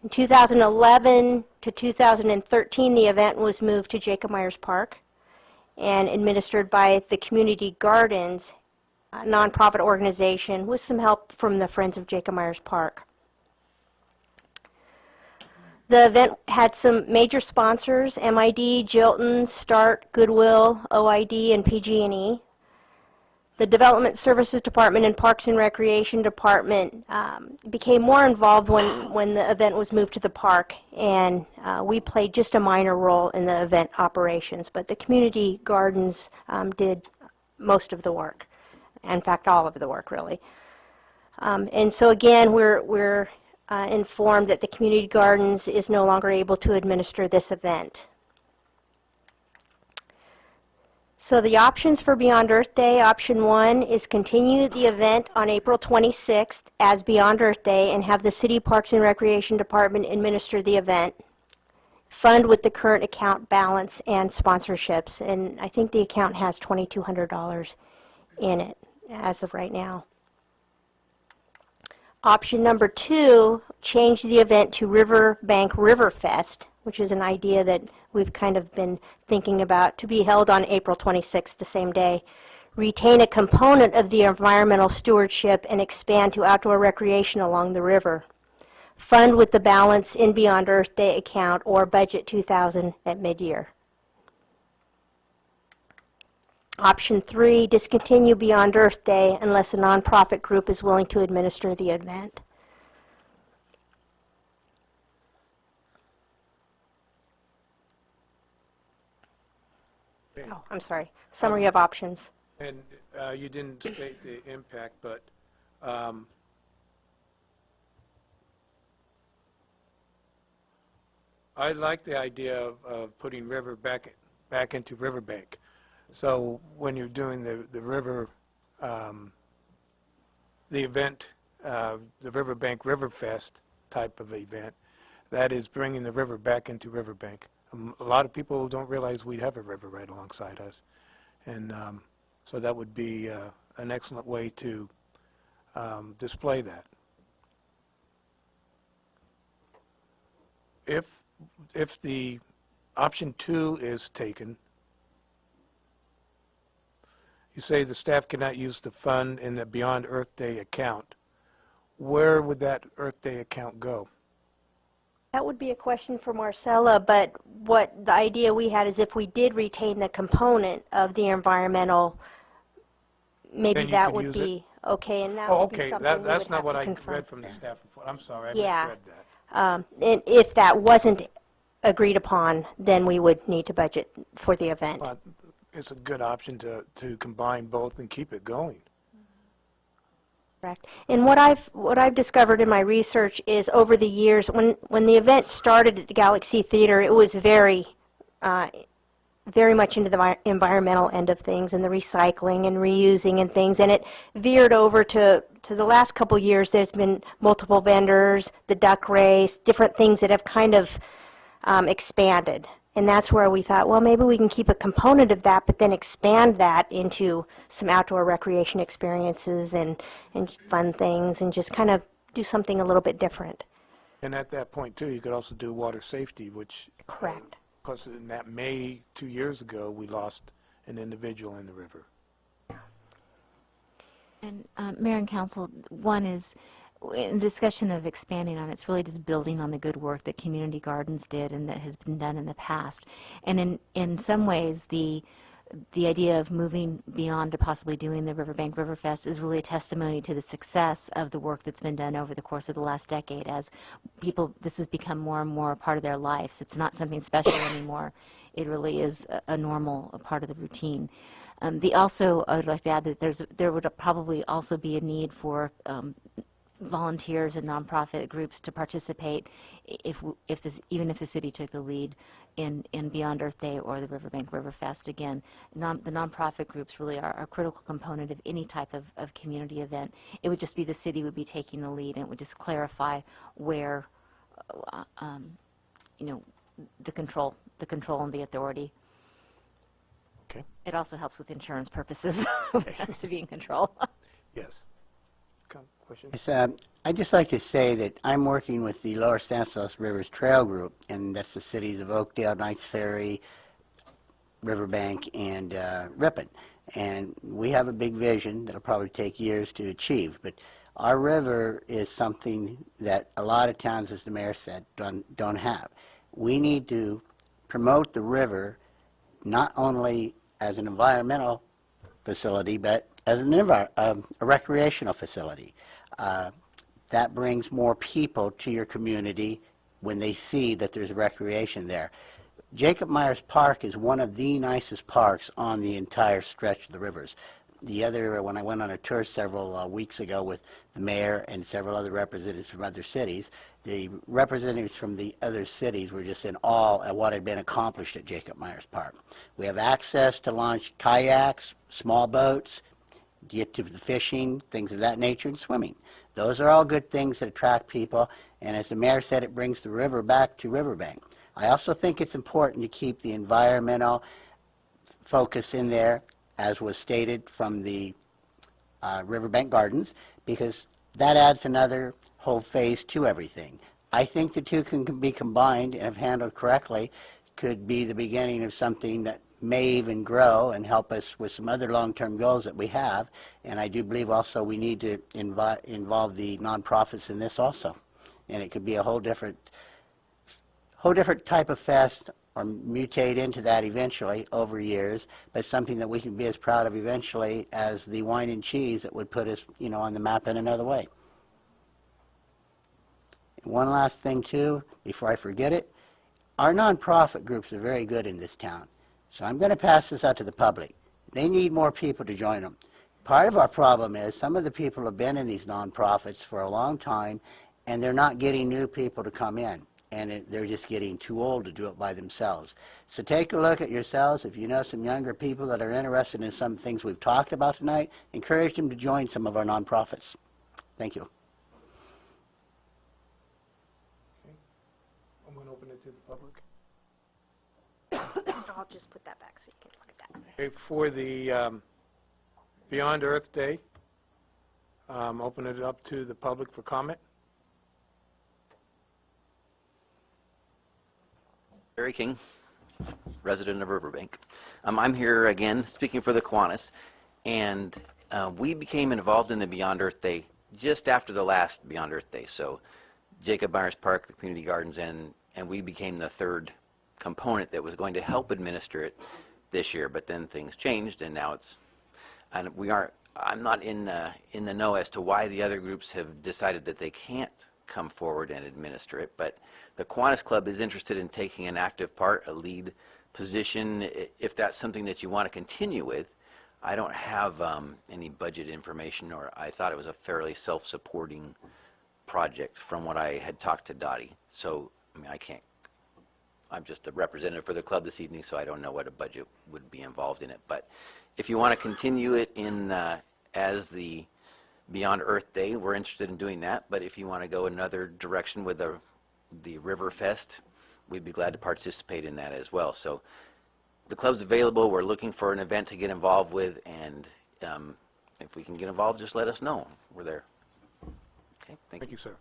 Speaker 8: In 2011 to 2013, the event was moved to Jacob Myers Park and administered by the Community Gardens, a nonprofit organization with some help from the Friends of Jacob Myers Park. The event had some major sponsors: MID, Jilton, START, Goodwill, OID, and PG&E. The Development Services Department and Parks and Recreation Department became more involved when the event was moved to the park, and we played just a minor role in the event operations, but the Community Gardens did most of the work. In fact, all of the work, really. And so again, we're informed that the Community Gardens is no longer able to administer this event. So the options for Beyond Earth Day, option 1 is continue the event on April 26th as Beyond Earth Day and have the City Parks and Recreation Department administer the event. Fund with the current account balance and sponsorships, and I think the account has $2,200 in it as of right now. Option number 2, change the event to Riverbank Riverfest, which is an idea that we've kind of been thinking about, to be held on April 26th, the same day. Retain a component of the environmental stewardship and expand to outdoor recreation along the river. Fund with the balance in Beyond Earth Day account or budget 2,000 at mid-year. Option 3, discontinue Beyond Earth Day unless a nonprofit group is willing to administer the event. Oh, I'm sorry. Summary of options.
Speaker 1: And you didn't state the impact, but I like the idea of putting river back into Riverbank. So when you're doing the river, the event, the Riverbank Riverfest type of event, that is bringing the river back into Riverbank. A lot of people don't realize we have a river right alongside us, and so that would be an excellent way to display that. If the option 2 is taken, you say the staff cannot use the fund in the Beyond Earth Day account. Where would that Earth Day account go?
Speaker 8: That would be a question for Marcella, but what the idea we had is if we did retain the component of the environmental, maybe
Speaker 1: Then you
Speaker 8: that
Speaker 1: could
Speaker 8: would
Speaker 1: use
Speaker 8: be okay, and that
Speaker 1: Oh,
Speaker 8: would be
Speaker 1: okay,
Speaker 8: something we
Speaker 1: that's
Speaker 8: would
Speaker 1: not
Speaker 8: have
Speaker 1: what
Speaker 8: to
Speaker 1: I
Speaker 8: confirm.
Speaker 1: read from the staff report. I'm sorry, I
Speaker 8: Yeah.
Speaker 1: misread that.
Speaker 8: And if that wasn't agreed upon, then we would need to budget for the event.
Speaker 1: But it's a good option to combine both and keep it going.
Speaker 8: Correct. And what I've discovered in my research is over the years, when the event started at the Galaxy Theater, it was very much into the environmental end of things and the recycling and reusing and things, and it veered over to the last couple years. There's been multiple vendors, the duck race, different things that have kind of expanded. And that's where we thought, well, maybe we can keep a component of that, but then expand that into some outdoor recreation experiences and fun things and just kind of do something a little bit different.
Speaker 1: And at that point, too, you could also do water safety, which...
Speaker 8: Correct.
Speaker 1: Because in that May 2 years ago, we lost an individual in the river.
Speaker 12: And Mayor and Council, one is, in discussion of expanding on it, it's really just building on the good work that Community Gardens did and that has been done in the past. And in some ways, the idea of moving beyond to possibly doing the Riverbank Riverfest is really a testimony to the success of the work that's been done over the course of the last decade. As people, this has become more and more a part of their lives. It's not something special anymore. It really is a normal part of the routine. I would like to add that there would probably also be a need for volunteers and nonprofit groups to participate even if the city took the lead in Beyond Earth Day or the Riverbank Riverfest. Again, the nonprofit groups really are a critical component of any type of community event. It would just be the city would be taking the lead, and it would just clarify where the control and the authority.
Speaker 1: Okay.
Speaker 12: It also helps with insurance purposes. It has to be in control.
Speaker 1: Yes. Question?
Speaker 13: Yes, I'd just like to say that I'm working with the Lower Stanislaus Rivers Trail Group, and that's the cities of Oakdale, Knights Ferry, Riverbank, and Ripon. And we have a big vision that'll probably take years to achieve, but our river is something that a lot of towns, as the mayor said, don't have. We need to promote the river not only as an environmental facility, but as a recreational facility. That brings more people to your community when they see that there's recreation there. Jacob Myers Park is one of the nicest parks on the entire stretch of the rivers. when I went on a tour several weeks ago with the mayor and several other representatives from other cities, the representatives from the other cities were just in awe at what had been accomplished at Jacob Myers Park. We have access to launch kayaks, small boats, get to the fishing, things of that nature, and swimming. Those are all good things that attract people, and as the mayor said, it brings the river back to Riverbank. I also think it's important to keep the environmental focus in there, as was stated from the Riverbank Gardens, because that adds another whole phase to everything. I think the two can be combined, and if handled correctly, could be the beginning of something that may even grow and help us with some other long-term goals that we have. And I do believe also we need to involve the nonprofits in this also. And it could be a whole different type of fest, or mutate into that eventually over years, but something that we can be as proud of eventually as the wine and cheese that would put us, on the map in another way. And one last thing too, before I forget it, our nonprofit groups are very good in this town. So I'm going to pass this out to the public. They need more people to join them. Part of our problem is some of the people have been in these nonprofits for a long time, and they're not getting new people to come in. And they're just getting too old to do it by themselves. So take a look at yourselves. If you know some younger people that are interested in some things we've talked about tonight, encourage them to join some of our nonprofits. Thank you.
Speaker 1: Okay. I'm going to open it to the public.
Speaker 8: I'll just put that back so you can look at that.
Speaker 1: Okay, for the Beyond Earth Day, open it up to the public for comment.
Speaker 14: Larry King, resident of Riverbank. I'm here again speaking for the Kiwanis, and we became involved in the Beyond Earth Day just after the last Beyond Earth Day. So Jacob Myers Park, the community gardens, and we became the third component that was going to help administer it this year. But then things changed, and now I'm not in the know as to why the other groups have decided that they can't come forward and administer it, but the Kiwanis Club is interested in taking an active part, a lead position, if that's something that you want to continue with. I don't have any budget information, or I thought it was a fairly self-supporting project from what I had talked to Dottie. So, I'm just a representative for the club this evening, so I don't know what a budget would be involved in it. But if you want to continue it as the Beyond Earth Day, we're interested in doing that. But if you want to go another direction with the River Fest, we'd be glad to participate in that as well. So the club's available. We're looking for an event to get involved with, and if we can get involved, just let us know. We're there. Okay,
Speaker 1: Thank you, sir.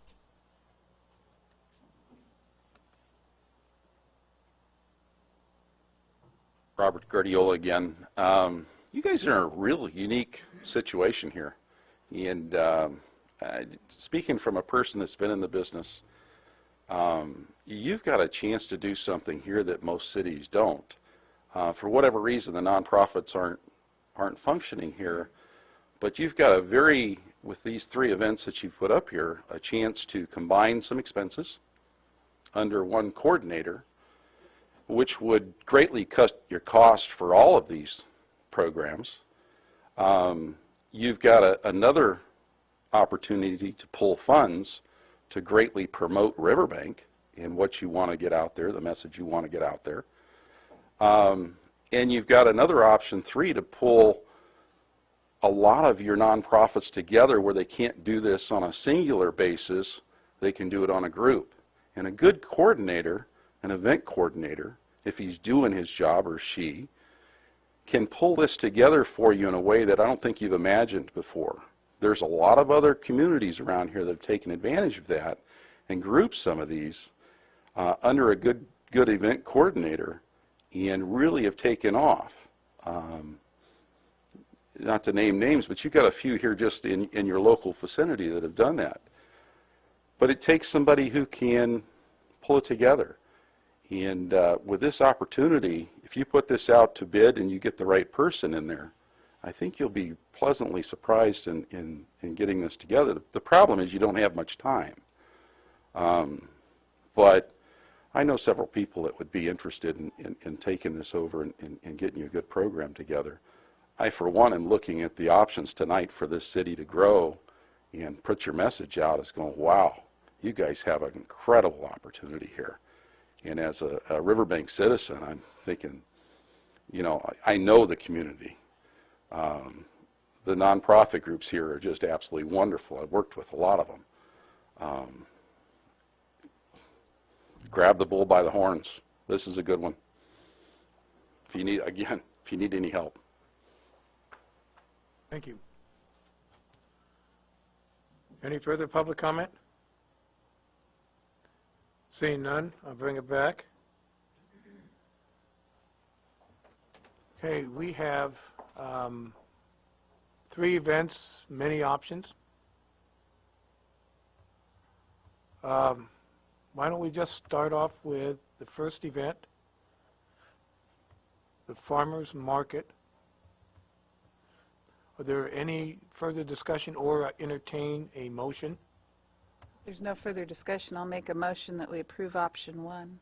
Speaker 10: Robert Guardiola again. You guys are in a real unique situation here. And speaking from a person that's been in the business, you've got a chance to do something here that most cities don't. For whatever reason, the nonprofits aren't functioning here, but you've got with these three events that you've put up here, a chance to combine some expenses under one coordinator, which would greatly cut your cost for all of these programs. You've got another opportunity to pull funds to greatly promote Riverbank and what you want to get out there, the message you want to get out there. And you've got another option 3 to pull a lot of your nonprofits together where they can't do this on a singular basis, they can do it on a group. And a good coordinator, an event coordinator, if he's doing his job or she, can pull this together for you in a way that I don't think you've imagined before. There's a lot of other communities around here that have taken advantage of that and grouped some of these under a good event coordinator and really have taken off. Not to name names, but you've got a few here just in your local vicinity that have done that. But it takes somebody who can pull it together. And with this opportunity, if you put this out to bid and you get the right person in there, I think you'll be pleasantly surprised in getting this together. The problem is you don't have much time. But I know several people that would be interested in taking this over and getting you a good program together. I, for one, am looking at the options tonight for this city to grow and put your message out as going, wow, you guys have an incredible opportunity here. And as a Riverbank citizen, I'm thinking, you know, I know the community. The nonprofit groups here are just absolutely wonderful. I've worked with a lot of them. Grab the bull by the horns. This is a good one. If you need, again, if you need any help.
Speaker 1: Thank you. Any further public comment? Seeing none, I'll bring it back. Okay, we have 3 events, many options. Why don't we just start off with the first event, the farmers market. Are there any further discussion or entertain a motion?
Speaker 4: If there's no further discussion, I'll make a motion that we approve option 1.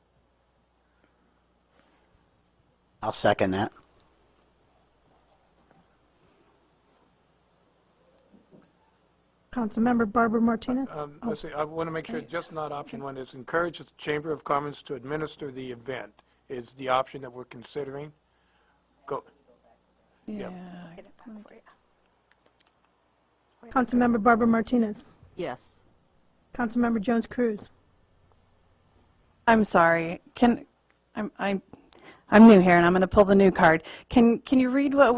Speaker 13: I'll second that.
Speaker 3: Councilmember Barbara Martinez?
Speaker 1: Let's see, I want to make sure just not option 1. It's encourage the Chamber of Commerce to administer the event is the option that we're considering. Go. Yeah.
Speaker 3: Councilmember Barbara Martinez?
Speaker 9: Yes.
Speaker 3: Councilmember Jones Cruz?
Speaker 15: I'm sorry. I'm new here, and I'm going to pull the new card. Can you read what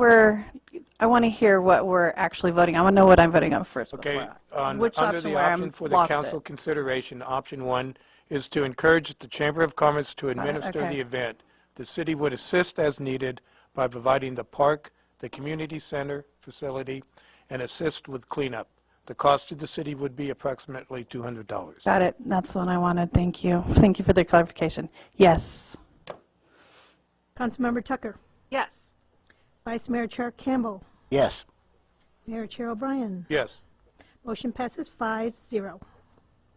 Speaker 15: I want to hear what we're actually voting. I want to know what I'm voting on first.
Speaker 1: Okay,
Speaker 15: Which
Speaker 1: under
Speaker 15: option
Speaker 1: the
Speaker 15: where
Speaker 1: option
Speaker 15: I'm
Speaker 1: for the
Speaker 15: lost
Speaker 1: council
Speaker 15: it?
Speaker 1: consideration, option 1 is to encourage the Chamber of Commerce to administer
Speaker 15: okay.
Speaker 1: the event. The city would assist as needed by providing the park, the community center facility, and assist with cleanup. The cost to the city would be approximately $200.
Speaker 15: Got it. That's what I wanted. Thank you. Thank you for the clarification. Yes.
Speaker 3: Councilmember Tucker?
Speaker 4: Yes.
Speaker 3: Vice Mayor Chair Campbell?
Speaker 13: Yes.
Speaker 3: Mayor Chair O'Brien?
Speaker 1: Yes.
Speaker 3: Motion passes 5-0.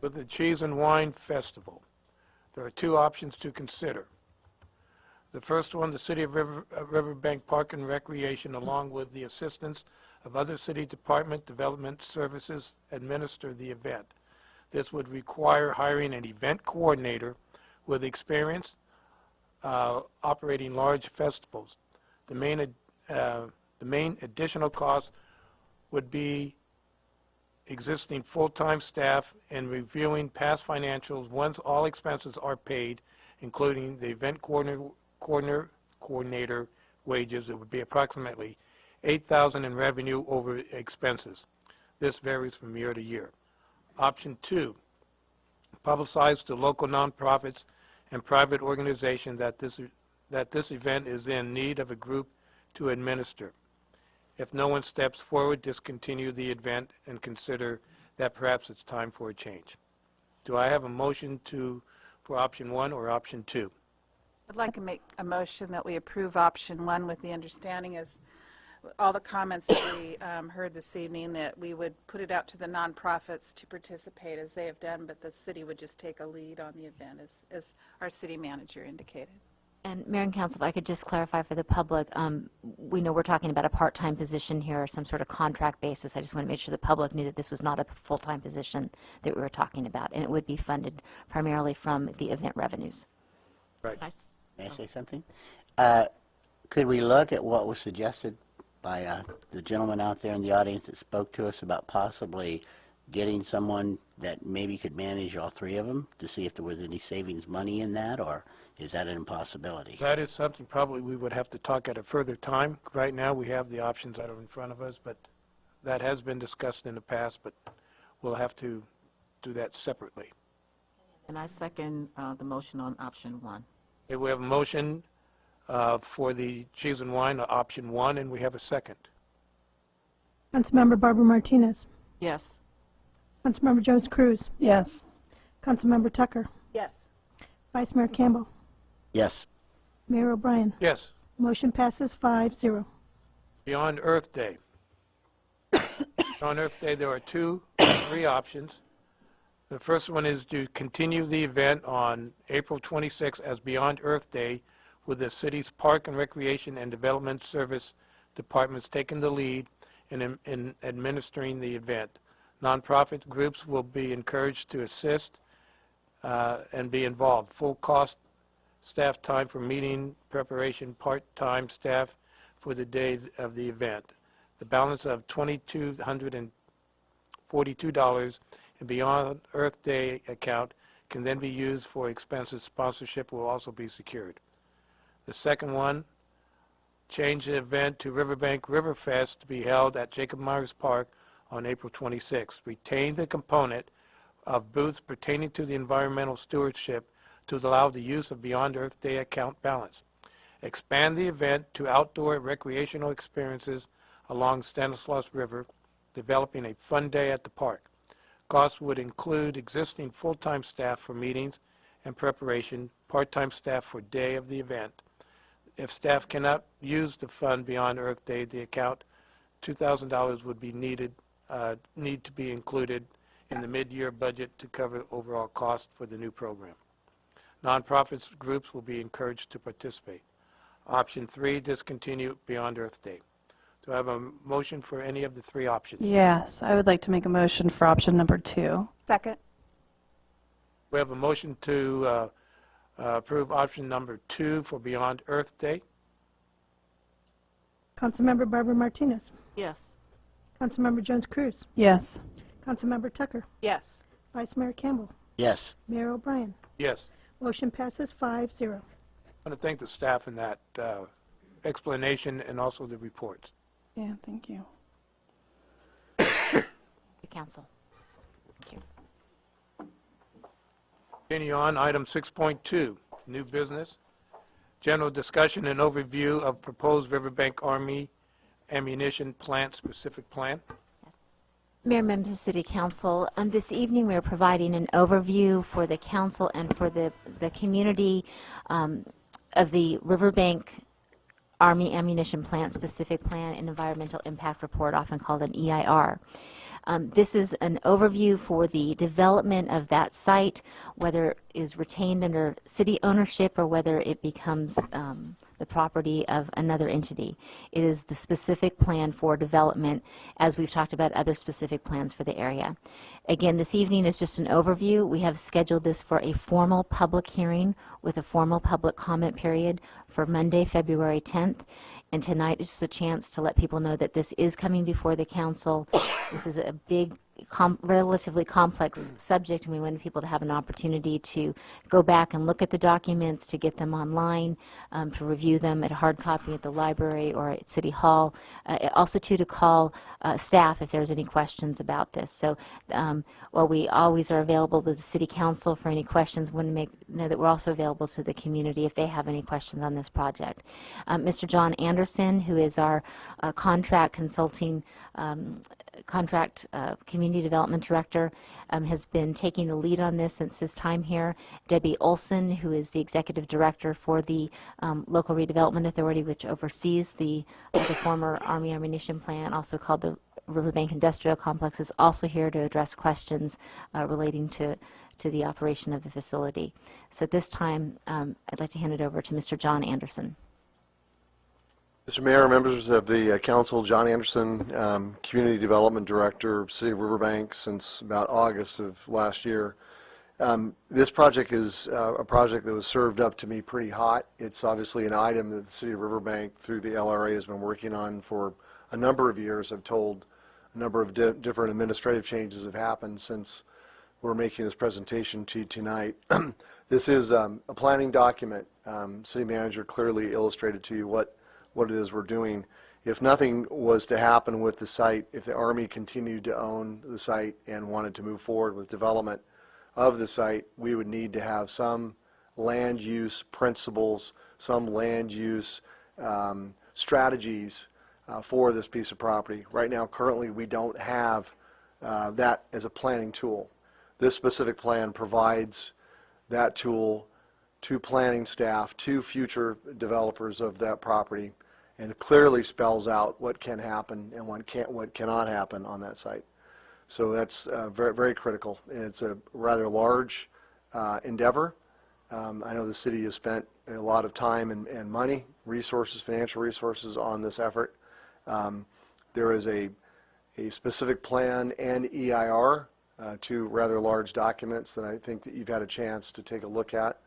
Speaker 1: With the Cheese and Wine Festival, there are 2 options to consider. The first one, the City of Riverbank Park and Recreation, along with the assistance of other city department development services, administer the event. This would require hiring an event coordinator with experience operating large festivals. The main additional cost would be existing full-time staff and reviewing past financials once all expenses are paid, including the event coordinator wages. It would be approximately $8,000 in revenue over expenses. This varies from year to year. Option 2, publicize to local nonprofits and private organizations that this event is in need of a group to administer. If no one steps forward, discontinue the event and consider that perhaps it's time for a change. Do I have a motion for option 1 or option 2?
Speaker 4: I'd like to make a motion that we approve option 1 with the understanding, as all the comments that we heard this evening, that we would put it out to the nonprofits to participate as they have done, but the city would just take a lead on the event, as our city manager indicated.
Speaker 12: And Mayor and Council, if I could just clarify for the public, we know we're talking about a part-time position here, or some sort of contract basis. I just want to make sure the public knew that this was not a full-time position that we were talking about, and it would be funded primarily from the event revenues.
Speaker 1: Right.
Speaker 13: May I say something? Could we look at what was suggested by the gentleman out there in the audience that spoke to us about possibly getting someone that maybe could manage all 3 of them to see if there was any savings money in that, or is that an impossibility?
Speaker 1: That is something probably we would have to talk at a further time. Right now, we have the options that are in front of us, but that has been discussed in the past, but we'll have to do that separately.
Speaker 9: And I second the motion on option 1.
Speaker 1: Okay, we have a motion for the cheese and wine, option 1, and we have a second.
Speaker 3: Councilmember Barbara Martinez?
Speaker 9: Yes.
Speaker 3: Councilmember Jones Cruz?
Speaker 15: Yes.
Speaker 3: Councilmember Tucker?
Speaker 4: Yes. Vice
Speaker 3: Mayor Campbell?
Speaker 13: Yes.
Speaker 3: Mayor O'Brien?
Speaker 1: Yes.
Speaker 3: Motion passes 5-0.
Speaker 1: Beyond Earth Day. On Earth Day, there are 3 options. The first one is to continue the event on April 26 as Beyond Earth Day with the city's Park and Recreation and Development Service departments taking the lead in administering the event. Nonprofit groups will be encouraged to assist and be involved. Full cost staff time for meeting preparation, part-time staff for the day of the event. The balance of $2,242 in Beyond Earth Day account can then be used for expenses. Sponsorship will also be secured. The second one, change the event to Riverbank Riverfest to be held at Jacob Myers Park on April 26th. Retain the component of booths pertaining to the environmental stewardship to allow the use of Beyond Earth Day account balance. Expand the event to outdoor recreational experiences along Stanislaus River, developing a fun day at the park. Costs would include existing full-time staff for meetings and preparation, part-time staff for day of the event. If staff cannot use the fund Beyond Earth Day, the account $2,000 would be need to be included in the mid-year budget to cover overall cost for the new program. Nonprofits groups will be encouraged to participate. Option 3, discontinue Beyond Earth Day. Do I have a motion for any of the 3 options?
Speaker 15: Yes, I would like to make a motion for option number 2.
Speaker 4: Second.
Speaker 1: We have a motion to approve option number 2 for Beyond Earth Day.
Speaker 3: Councilmember Barbara Martinez.
Speaker 9: Yes.
Speaker 3: Councilmember Jones Cruz.
Speaker 15: Yes.
Speaker 3: Councilmember Tucker.
Speaker 4: Yes.
Speaker 3: Vice Mayor Campbell.
Speaker 13: Yes.
Speaker 3: Mayor O'Brien.
Speaker 1: Yes.
Speaker 3: Motion passes 5-0.
Speaker 1: I want to thank the staff in that explanation and also the reports.
Speaker 15: Yeah, thank you.
Speaker 12: Council.
Speaker 1: Continue on, item 6.2, new business. General discussion and overview of proposed Riverbank Army ammunition plant specific plan.
Speaker 12: Mayor, members of City Council, this evening we are providing an overview for the council and for the community of the Riverbank Army Ammunition Plant Specific Plan and Environmental Impact Report, often called an EIR. This is an overview for the development of that site, whether it is retained under city ownership or whether it becomes the property of another entity. It is the specific plan for development, as we've talked about other specific plans for the area. Again, this evening is just an overview. We have scheduled this for a formal public hearing with a formal public comment period for Monday, February 10th. And tonight is just a chance to let people know that this is coming before the council. This is a big, relatively complex subject, and we want people to have an opportunity to go back and look at the documents, to get them online, to review them at hard copy at the library or at City Hall. Also, to call staff if there's any questions about this. So while we always are available to the City Council for any questions, we want to know that we're also available to the community if they have any questions on this project. Mr. John Anderson, who is our contract consulting community development director, has been taking the lead on this since his time here. Debbie Olson, who is the executive director for the Local Redevelopment Authority, which oversees the former Army ammunition plant, also called the Riverbank Industrial Complex, is also here to address questions relating to the operation of the facility. So at this time, I'd like to hand it over to Mr. John Anderson.
Speaker 16: Mr. Mayor, members of the council, John Anderson, Community Development Director, City of Riverbank since about August of last year. This project is a project that was served up to me pretty hot. It's obviously an item that the City of Riverbank through the LRA has been working on for a number of years. I've told a number of different administrative changes have happened since we're making this presentation to you tonight. This is a planning document. City Manager clearly illustrated to you what it is we're doing. If nothing was to happen with the site, if the Army continued to own the site and wanted to move forward with development of the site, we would need to have some land use principles, some land use strategies for this piece of property. Right now, currently, we don't have that as a planning tool. This specific plan provides that tool to planning staff, to future developers of that property, and it clearly spells out what can happen and what cannot happen on that site. So that's very, very critical. And it's a rather large endeavor. I know the city has spent a lot of time and money, resources, financial resources on this effort. There is a specific plan and EIR, two rather large documents that I think that you've had a chance to take a look at.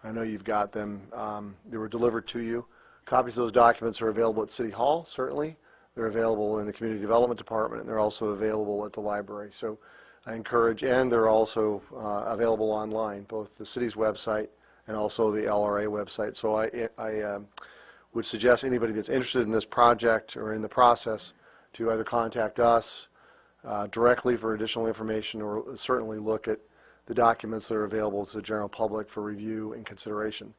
Speaker 16: I know you've got them. They were delivered to you. Copies of those documents are available at City Hall, certainly. They're available in the Community Development Department, and they're also available at the library. So I encourage, and they're also available online, both the city's website and also the LRA website. So I would suggest anybody that's interested in this project or in the process to either contact us directly for additional information, or certainly look at the documents that are available to the general public for review and consideration.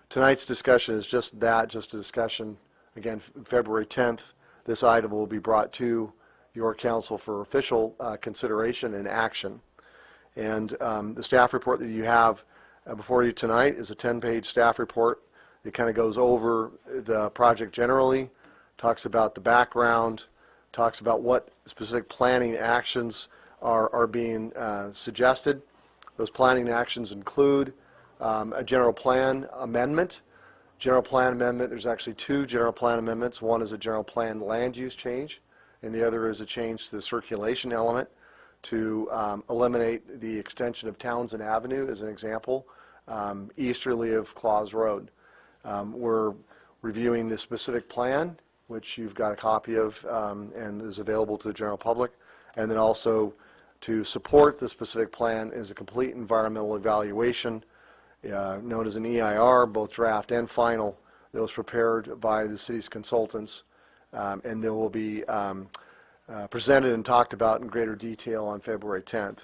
Speaker 16: Tonight's discussion is just that, just a discussion. Again, February 10th, this item will be brought to your council for official consideration and action. And the staff report that you have before you tonight is a 10-page staff report. It kind of goes over the project generally, talks about the background, talks about what specific planning actions are being suggested. Those planning actions include a general plan amendment. General plan amendment, there's actually two general plan amendments. One is a general plan land use change, and the other is a change to the circulation element to eliminate the extension of Townsend Avenue, as an example, easterly of Claus Road. We're reviewing the specific plan, which you've got a copy of and is available to the general public, and then also to support the specific plan is a complete environmental evaluation known as an EIR, both draft and final, that was prepared by the city's consultants, and they will be presented and talked about in greater detail on February 10th.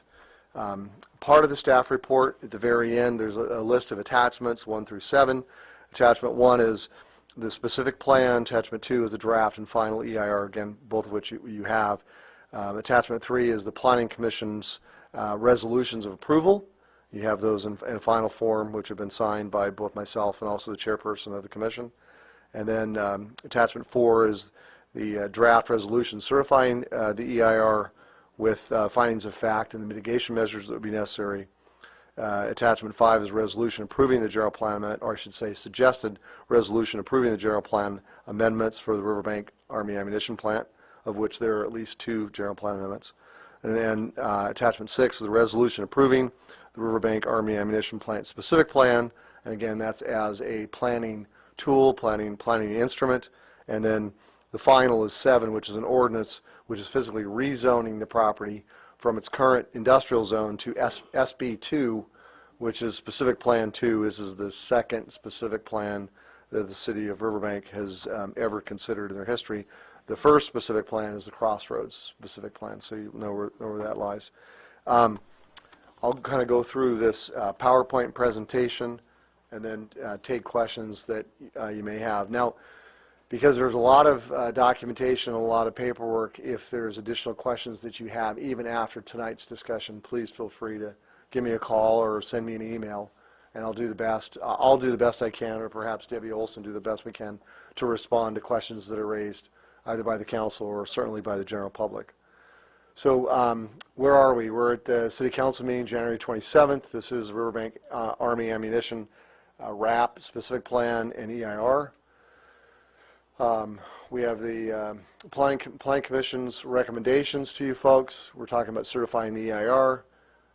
Speaker 16: Part of the staff report, at the very end, there's a list of attachments, 1 through 7. Attachment 1 is the specific plan. Attachment 2 is the draft and final EIR, again, both of which you have. Attachment 3 is the Planning Commission's resolutions of approval. You have those in final form, which have been signed by both myself and also the chairperson of the commission. And then attachment 4 is the draft resolution certifying the EIR with findings of fact and the mitigation measures that would be necessary. Attachment 5 is resolution approving the general plan amendment, or I should say suggested resolution approving the general plan amendments for the Riverbank Army Ammunition Plant, of which there are at least 2 general plan amendments. And then attachment 6 is the resolution approving the Riverbank Army Ammunition Plant specific plan, and again, that's as a planning tool, planning instrument. And then the final is 7, which is an ordinance which is physically rezoning the property from its current industrial zone to SB2, which is specific plan 2. This is the second specific plan that the city of Riverbank has ever considered in their history. The first specific plan is the Crossroads specific plan, so you know where that lies. I'll kind of go through this PowerPoint presentation and then take questions that you may have. Now, because there's a lot of documentation, a lot of paperwork, if there's additional questions that you have, even after tonight's discussion, please feel free to give me a call or send me an email, and I'll do the best. I'll do the best I can, or perhaps Debbie Olson do the best we can to respond to questions that are raised either by the council or certainly by the general public. So where are we? We're at the City Council meeting January 27th. This is Riverbank Army Ammunition RAP specific plan and EIR. We have the Planning Commission's recommendations to you folks. We're talking about certifying the EIR,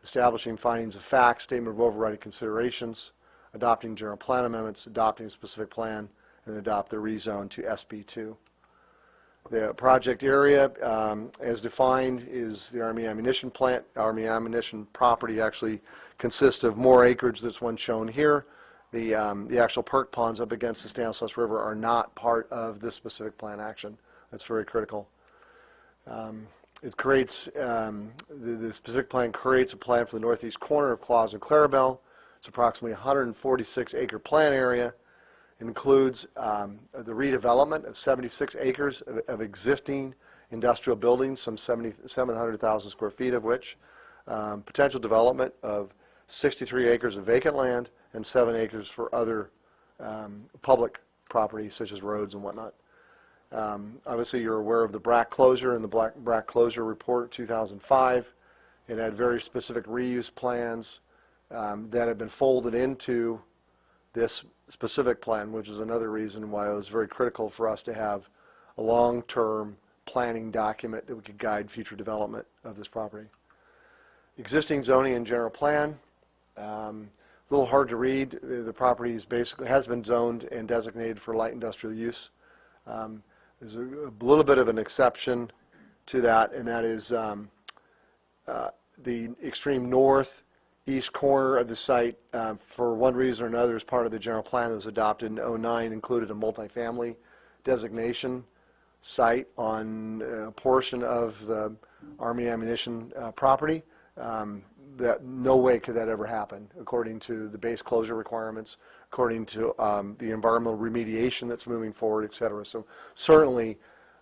Speaker 16: establishing findings of fact, statement of overriding considerations, adopting general plan amendments, adopting a specific plan, and adopt the rezone to SB2. The project area, as defined, is the Army Ammunition Plant. Army Ammunition property actually consists of more acreage than one shown here. The actual perk ponds up against the Stanislaus River are not part of this specific plan action. That's very critical. It creates, the specific plan creates a plan for the northeast corner of Claus and Clarabelle. It's approximately 146 acre plan area. It includes the redevelopment of 76 acres of existing industrial buildings, some 700,000 square feet of which, potential development of 63 acres of vacant land and 7 acres for other public properties such as roads and whatnot. Obviously, you're aware of the BRAC closure and the BRAC closure report 2005. It had very specific reuse plans that have been folded into this specific plan, which is another reason why it was very critical for us to have a long-term planning document that we could guide future development of this property. Existing zoning and general plan, a little hard to read. The property is basically has been zoned and designated for light industrial use. There's a little bit of an exception to that, and that is the extreme northeast corner of the site, for one reason or another, as part of the general plan that was adopted in '09, included a multifamily designation site on a portion of the Army ammunition property. That no way could that ever happen, according to the base closure requirements, according to the environmental remediation that's moving forward, et cetera. So certainly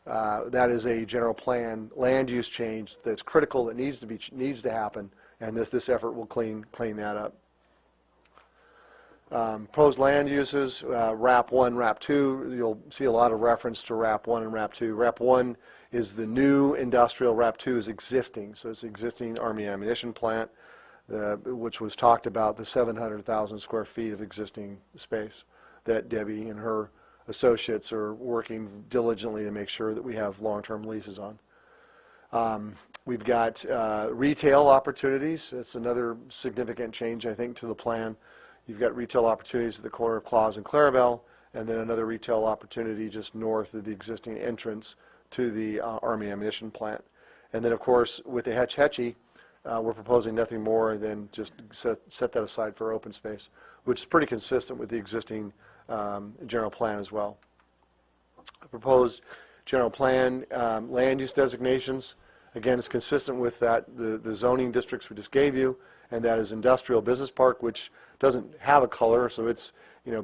Speaker 16: that is a general plan land use change that's critical, that needs to happen, and this effort will clean that up. Proposed land uses, RAP 1, RAP 2, you'll see a lot of reference to RAP 1 and RAP 2. RAP 1 is the new industrial, RAP 2 is existing, so it's existing Army ammunition plant, which was talked about, the 700,000 square feet of existing space that Debbie and her associates are working diligently to make sure that we have long-term leases on. We've got retail opportunities. That's another significant change, I think, to the plan. You've got retail opportunities at the corner of Claus and Clarabelle, and then another retail opportunity just north of the existing entrance to the Army ammunition plant. And then, of course, with the Hetch Hetchy, we're proposing nothing more than just set that aside for open space, which is pretty consistent with the existing general plan as well. Proposed general plan land use designations, again, is consistent with that the zoning districts we just gave you, and that is industrial business park, which doesn't have a color, so it's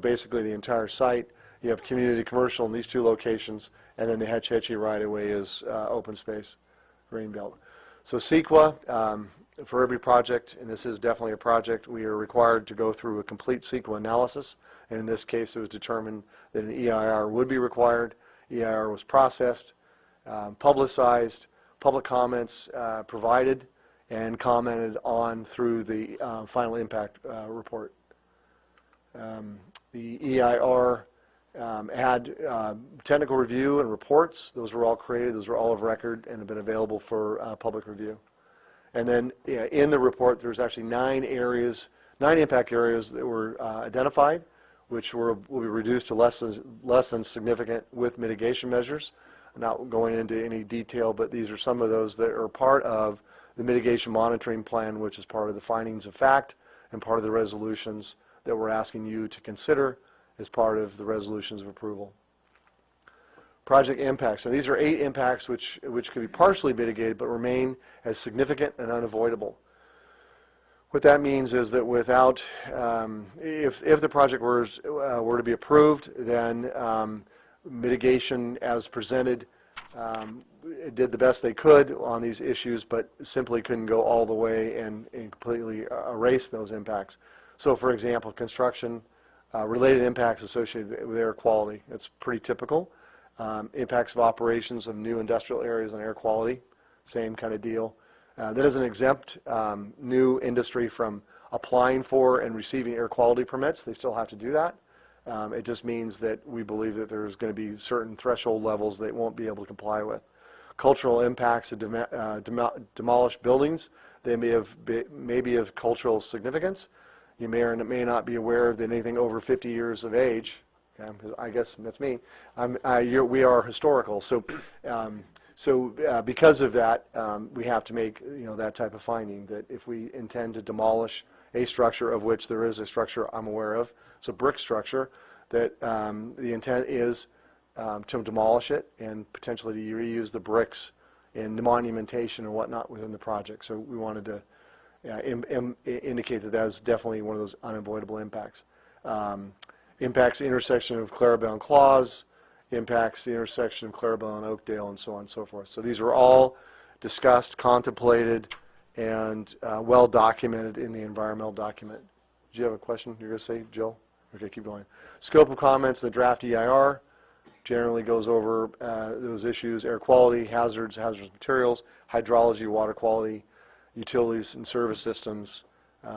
Speaker 16: basically the entire site. You have community commercial in these two locations, and then the Hetch Hetchy right-of-way is open space, green belt. So CEQA, for every project, and this is definitely a project, we are required to go through a complete CEQA analysis, and in this case it was determined that an EIR would be required. EIR was processed, publicized, public comments provided, and commented on through the final impact report. The EIR had technical review and reports. Those were all created, those were all of record and have been available for public review. And then in the report there's actually 9 impact areas that were identified, which will be reduced to less than significant with mitigation measures. I'm not going into any detail, but these are some of those that are part of the mitigation monitoring plan, which is part of the findings of fact and part of the resolutions that we're asking you to consider as part of the resolutions of approval. Project impacts. So these are 8 impacts which can be partially mitigated but remain as significant and unavoidable. What that means is that without, if the project were to be approved, then mitigation as presented did the best they could on these issues, but simply couldn't go all the way and completely erase those impacts. So, for example, construction related impacts associated with air quality. It's pretty typical. Impacts of operations of new industrial areas on air quality, same kind of deal. That doesn't exempt new industry from applying for and receiving air quality permits. They still have to do that. It just means that we believe that there's going to be certain threshold levels they won't be able to comply with. Cultural impacts of demolished buildings. They may be of cultural significance. You may or may not be aware that anything over 50 years of age, I guess that's me, we are historical. So, because of that, we have to make that type of finding, that if we intend to demolish a structure, of which there is a structure I'm aware of, it's a brick structure, that the intent is to demolish it and potentially to reuse the bricks in monumentation and whatnot within the project. So we wanted to indicate that that is definitely one of those unavoidable impacts. Impacts the intersection of Clarabelle and Claus, impacts the intersection of Clarabelle and Oakdale, and so on and so forth. So these are all discussed, contemplated, and well documented in the environmental document. Do you have a question you're going to say, Jill? Okay, keep going. Scope of comments, the draft EIR generally goes over those issues: air quality, hazardous materials, hydrology, water quality, utilities and service systems,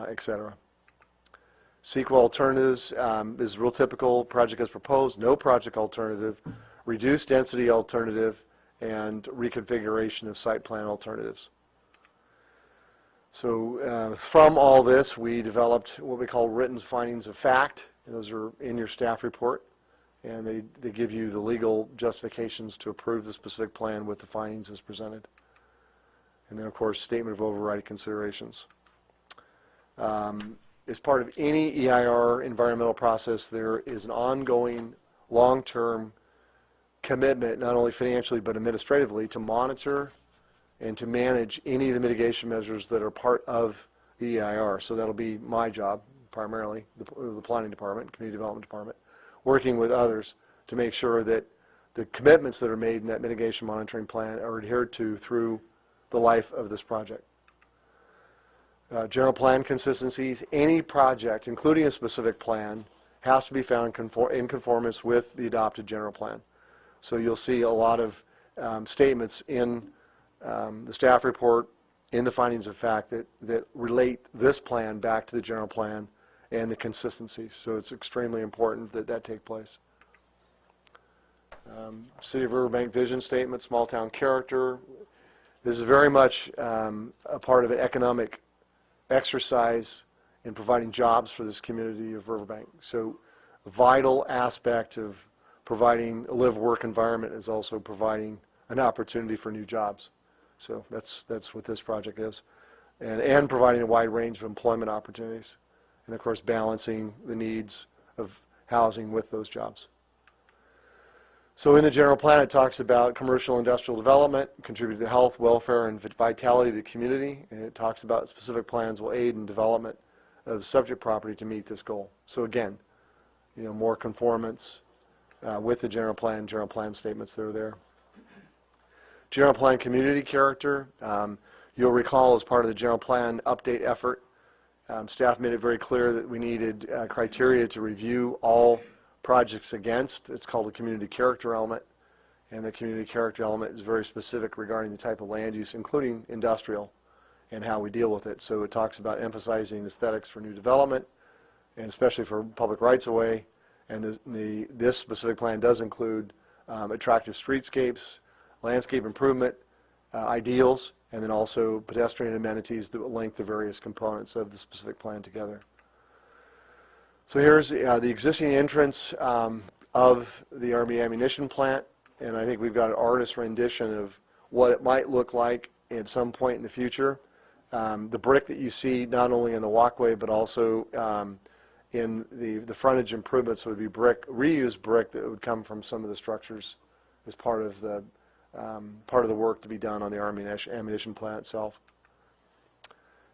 Speaker 16: etc. CEQA alternatives is real typical. Project as proposed, no project alternative reduced density alternative, and reconfiguration of site plan alternatives. So from all this, we developed what we call written findings of fact. And those are in your staff report. And they give you the legal justifications to approve the specific plan with the findings as presented. And then, of course, statement of overriding considerations. As part of any EIR environmental process, there is an ongoing long-term commitment, not only financially but administratively, to monitor and to manage any of the mitigation measures that are part of the EIR. So that'll be my job, primarily, the planning department, community development department, working with others to make sure that the commitments that are made in that mitigation monitoring plan are adhered to through the life of this project. General plan consistencies, any project, including a specific plan, has to be found in conformance with the adopted general plan. So you'll see a lot of statements in the staff report, in the findings of fact, that relate this plan back to the general plan and the consistencies. So it's extremely important that that take place. City of Riverbank vision statement, small town character. This is very much a part of an economic exercise in providing jobs for this community of Riverbank. So a vital aspect of providing a live-work environment is also providing an opportunity for new jobs. So that's what this project is. And providing a wide range of employment opportunities. And of course, balancing the needs of housing with those jobs. So in the general plan, it talks about commercial industrial development, contribute to the health, welfare, and vitality of the community. And it talks about specific plans will aid in development of subject property to meet this goal. So again, more conformance with the general plan statements that are there. General plan community character. You'll recall as part of the general plan update effort, staff made it very clear that we needed criteria to review all projects against. It's called a community character element, and the community character element is very specific regarding the type of land use, including industrial, and how we deal with it. So it talks about emphasizing aesthetics for new development, and especially for public rights-of-way, and this specific plan does include attractive streetscapes, landscape improvement ideals, and then also pedestrian amenities that will link the various components of the specific plan together. So here's the existing entrance of the Army ammunition plant, and I think we've got an artist's rendition of what it might look like at some point in the future. The brick that you see not only in the walkway but also in the frontage improvements would be reused brick that would come from some of the structures as part of the work to be done on the Army ammunition plant itself.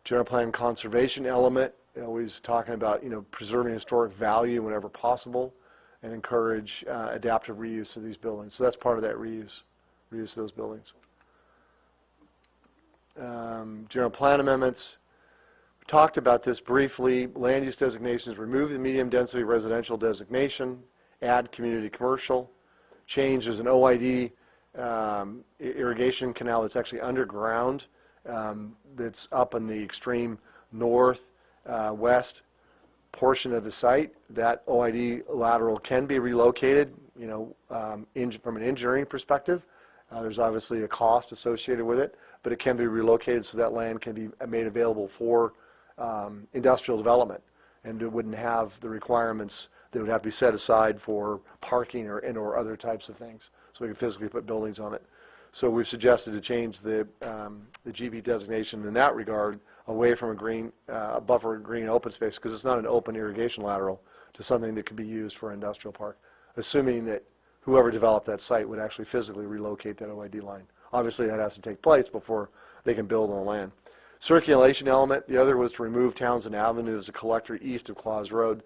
Speaker 16: General plan conservation element, always talking about preserving historic value whenever possible, and encourage adaptive reuse of these buildings. So that's part of that reuse of those buildings. General plan amendments. We talked about this briefly. Land use designations: remove the medium density residential designation, add community commercial. Change there's an OID irrigation canal that's actually underground, that's up in the extreme northwest portion of the site. That OID lateral can be relocated, from an engineering perspective. There's obviously a cost associated with it, but it can be relocated so that land can be made available for industrial development, and it wouldn't have the requirements that would have to be set aside for parking or other types of things. So we can physically put buildings on it. So we've suggested to change the GB designation in that regard away from a buffer green open space, because it's not an open irrigation lateral, to something that could be used for an industrial park, assuming that whoever developed that site would actually physically relocate that OID line. Obviously that has to take place before they can build on the land. Circulation element, the other was to remove Townsend Avenue as a collector east of Claus Road.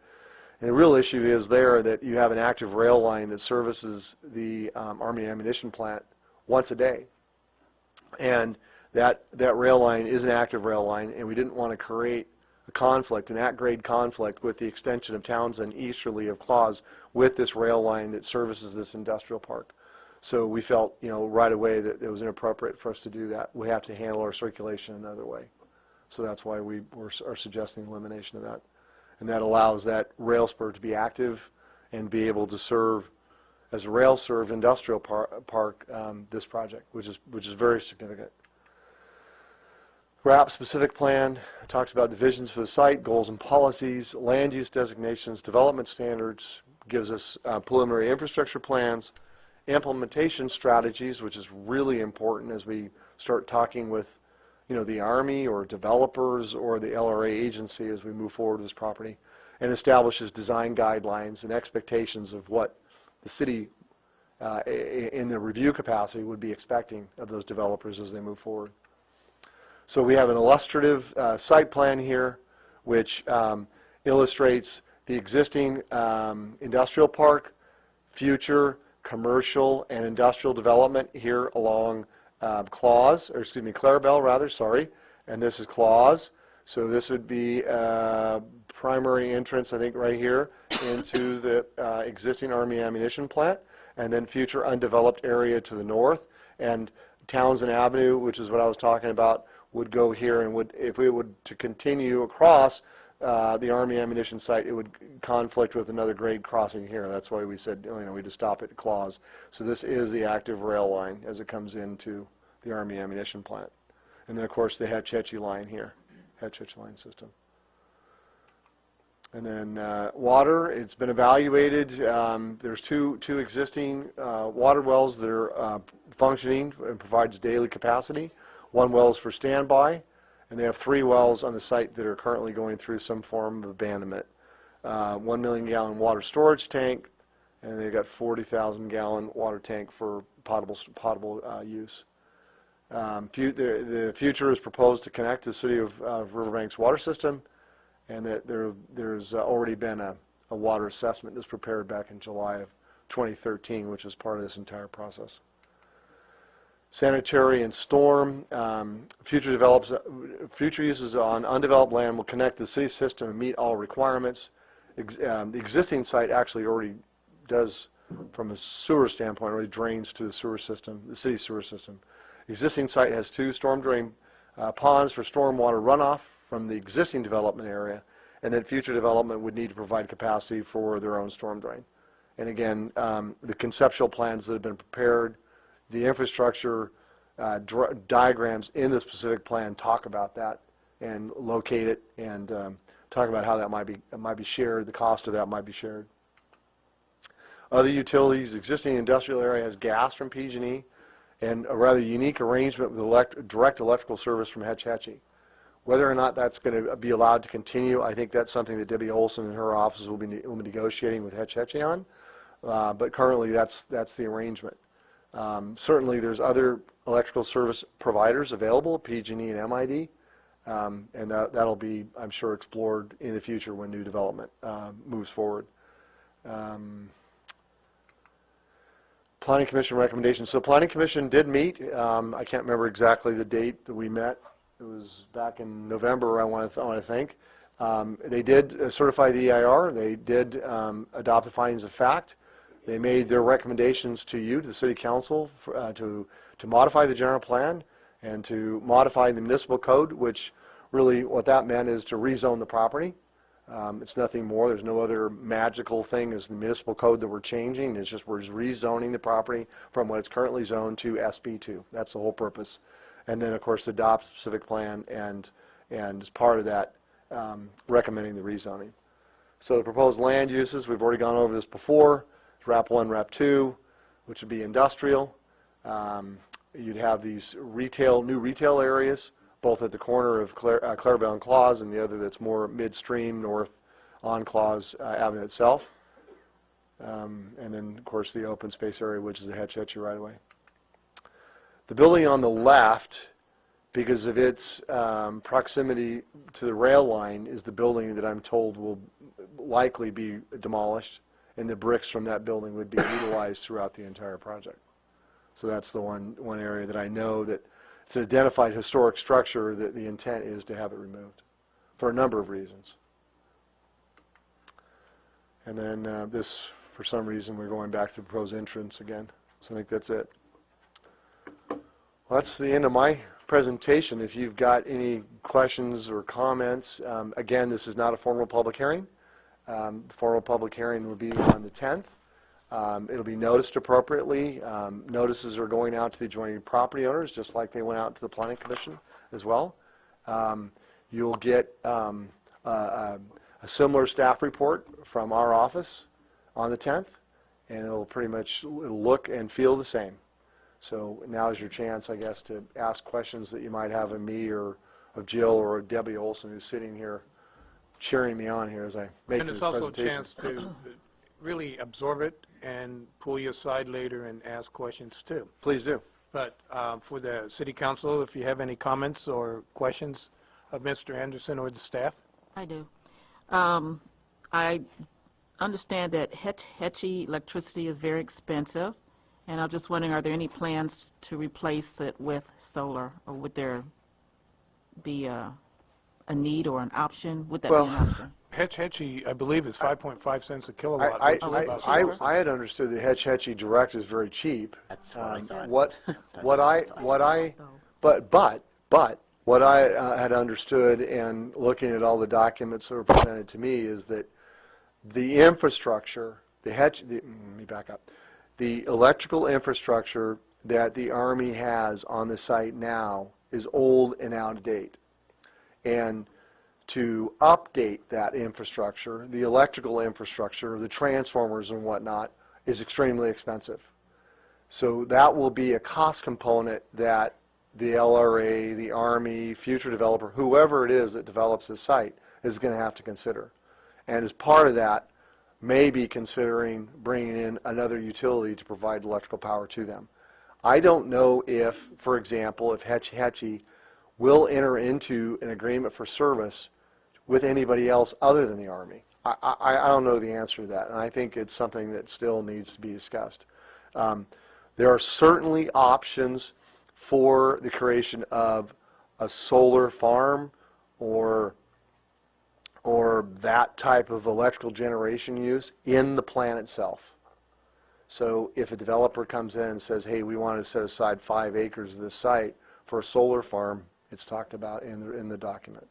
Speaker 16: And the real issue is there that you have an active rail line that services the Army ammunition plant once a day. And that rail line is an active rail line, and we didn't want to create a conflict, an at-grade conflict with the extension of Townsend easterly of Claus with this rail line that services this industrial park. So we felt, right away that it was inappropriate for us to do that. We have to handle our circulation another way. So that's why we are suggesting elimination of that. And that allows that rail spur to be active and be able to serve as a rail-served industrial park, this project, which is very significant. RAP specific plan talks about the visions for the site, goals and policies, land use designations, development standards, gives us preliminary infrastructure plans, implementation strategies, which is really important as we start talking with, the Army or developers or the LRA agency as we move forward with this property, and establishes design guidelines and expectations of what the city in the review capacity would be expecting of those developers as they move forward. So we have an illustrative site plan here, which illustrates the existing industrial park, future commercial and industrial development here along Clarabelle rather, sorry, and this is Claus. So this would be primary entrance, I think, right here into the existing Army ammunition plant, and then future undeveloped area to the north, and Townsend Avenue, which is what I was talking about, would go here, and would, if we would to continue across the Army ammunition site, it would conflict with another grade crossing here. That's why we said, we just stop at Claus. So this is the active rail line as it comes into the Army ammunition plant. And then, of course, the Hetch Hetchy line here, Hetch Hetchy line system. And then water, it's been evaluated. There's two existing water wells that are functioning and provides daily capacity. One well is for standby, and they have 3 wells on the site that are currently going through some form of abandonment. 1 million gallon water storage tank, and they've got 40,000 gallon water tank for potable use. The future is proposed to connect the city of Riverbank's water system, and that there's already been a water assessment that was prepared back in July of 2013, which is part of this entire process. Sanitary and storm, future uses on undeveloped land will connect the city system and meet all requirements. The existing site actually already does, from a sewer standpoint, already drains to the sewer system, the city sewer system. Existing site has 2 storm drain ponds for stormwater runoff from the existing development area, and then future development would need to provide capacity for their own storm drain. And again, the conceptual plans that have been prepared, the infrastructure diagrams in the specific plan talk about that and locate it and talk about how that might be shared, the cost of that might be shared. Other utilities, existing industrial area has gas from PG&E and a rather unique arrangement with direct electrical service from Hetch Hetchy. Whether or not that's going to be allowed to continue, I think that's something that Debbie Olson and her office will be negotiating with Hetch Hetchy on. But currently, that's the arrangement. Certainly, there's other electrical service providers available, PG&E and MID, and that'll be, I'm sure, explored in the future when new development moves forward. Planning Commission recommendations. So Planning Commission did meet. I can't remember exactly the date that we met. It was back in November, I want to think. They did certify the EIR. They did adopt the findings of fact. They made their recommendations to you, to the City Council, to modify the general plan and to modify the municipal code, which really what that meant is to rezone the property. It's nothing more. There's no other magical thing as the municipal code that we're changing. It's just we're just rezoning the property from what it's currently zoned to SB2. That's the whole purpose. And then, of course, adopt specific plan and as part of that, recommending the rezoning. So the proposed land uses, we've already gone over this before. RAP 1, RAP 2, which would be industrial. You'd have these new retail areas, both at the corner of Clarabelle and Claus, and the other that's more midstream north on Claus Avenue itself. And then, of course, the open space area, which is the Hetch Hetchy right away. The building on the left, because of its proximity to the rail line, is the building that I'm told will likely be demolished, and the bricks from that building would be utilized throughout the entire project. So that's the one area that I know that it's an identified historic structure that the intent is to have it removed for a number of reasons. And then this, for some reason, we're going back to the proposed entrance again. So I think that's it. Well, that's the end of my presentation. If you've got any questions or comments, again, this is not a formal public hearing. The formal public hearing will be on the 10th. It'll be noticed appropriately. Notices are going out to the adjoining property owners, just like they went out to the Planning Commission as well. You'll get a similar staff report from our office on the 10th, and it'll pretty much look and feel the same. So now's your chance, I guess, to ask questions that you might have of me or of Jill or Debbie Olson, who's sitting here cheering me on here as I make
Speaker 1: And
Speaker 16: this
Speaker 1: it's also a
Speaker 16: presentation.
Speaker 1: chance to really absorb it and pull you aside later and ask questions too.
Speaker 16: Please do.
Speaker 1: But for the city council, if you have any comments or questions of Mr. Anderson or the staff?
Speaker 9: I do. I understand that Hetchy electricity is very expensive, and I'm just wondering, are there any plans to replace it with solar, or would there be a need or an option? Would that be an option?
Speaker 1: Hetchy, I believe, is 5.5 cents a kilowatt.
Speaker 16: I,
Speaker 1: which is
Speaker 16: I,
Speaker 1: about
Speaker 16: I,
Speaker 1: 6%.
Speaker 16: I had understood that Hetchy Direct is very cheap.
Speaker 13: That's what I thought.
Speaker 16: What I had understood, and looking at all the documents that were presented to me, is that the infrastructure, let me back up, the electrical infrastructure that the Army has on the site now is old and out of date. And to update that infrastructure, the electrical infrastructure, the transformers and whatnot, is extremely expensive. So that will be a cost component that the LRA, the Army, future developer, whoever it is that develops this site, is going to have to consider. And as part of that, may be considering bringing in another utility to provide electrical power to them. I don't know if, for example, if Hetchy will enter into an agreement for service with anybody else other than the Army. I don't know the answer to that, and I think it's something that still needs to be discussed. There are certainly options for the creation of a solar farm or that type of electrical generation use in the plan itself. So if a developer comes in and says, hey, we want to set aside 5 acres of this site for a solar farm, it's talked about in the document.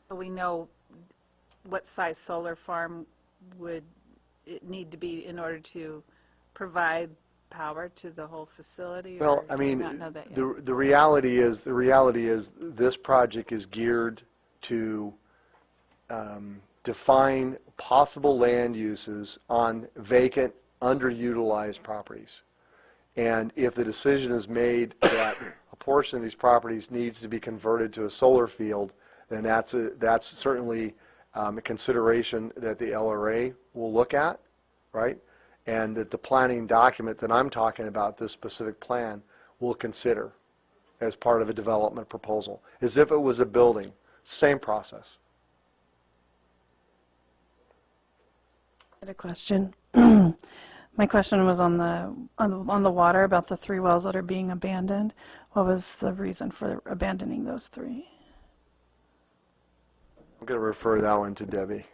Speaker 4: So we know what size solar farm would it need to be in order to provide power to the whole facility?
Speaker 16: Well,
Speaker 4: or
Speaker 16: I
Speaker 4: do we
Speaker 16: mean,
Speaker 4: not know that yet?
Speaker 16: the reality is this project is geared to define possible land uses on vacant, underutilized properties. And if the decision is made that a portion of these properties needs to be converted to a solar field, then that's certainly a consideration that the LRA will look at, right? And that the planning document that I'm talking about, this specific plan, will consider as part of a development proposal. As if it was a building, same process.
Speaker 15: I had a question. My question was on the water, about the 3 wells that are being abandoned. What was the reason for abandoning those 3?
Speaker 16: I'm going to refer that one to Debbie.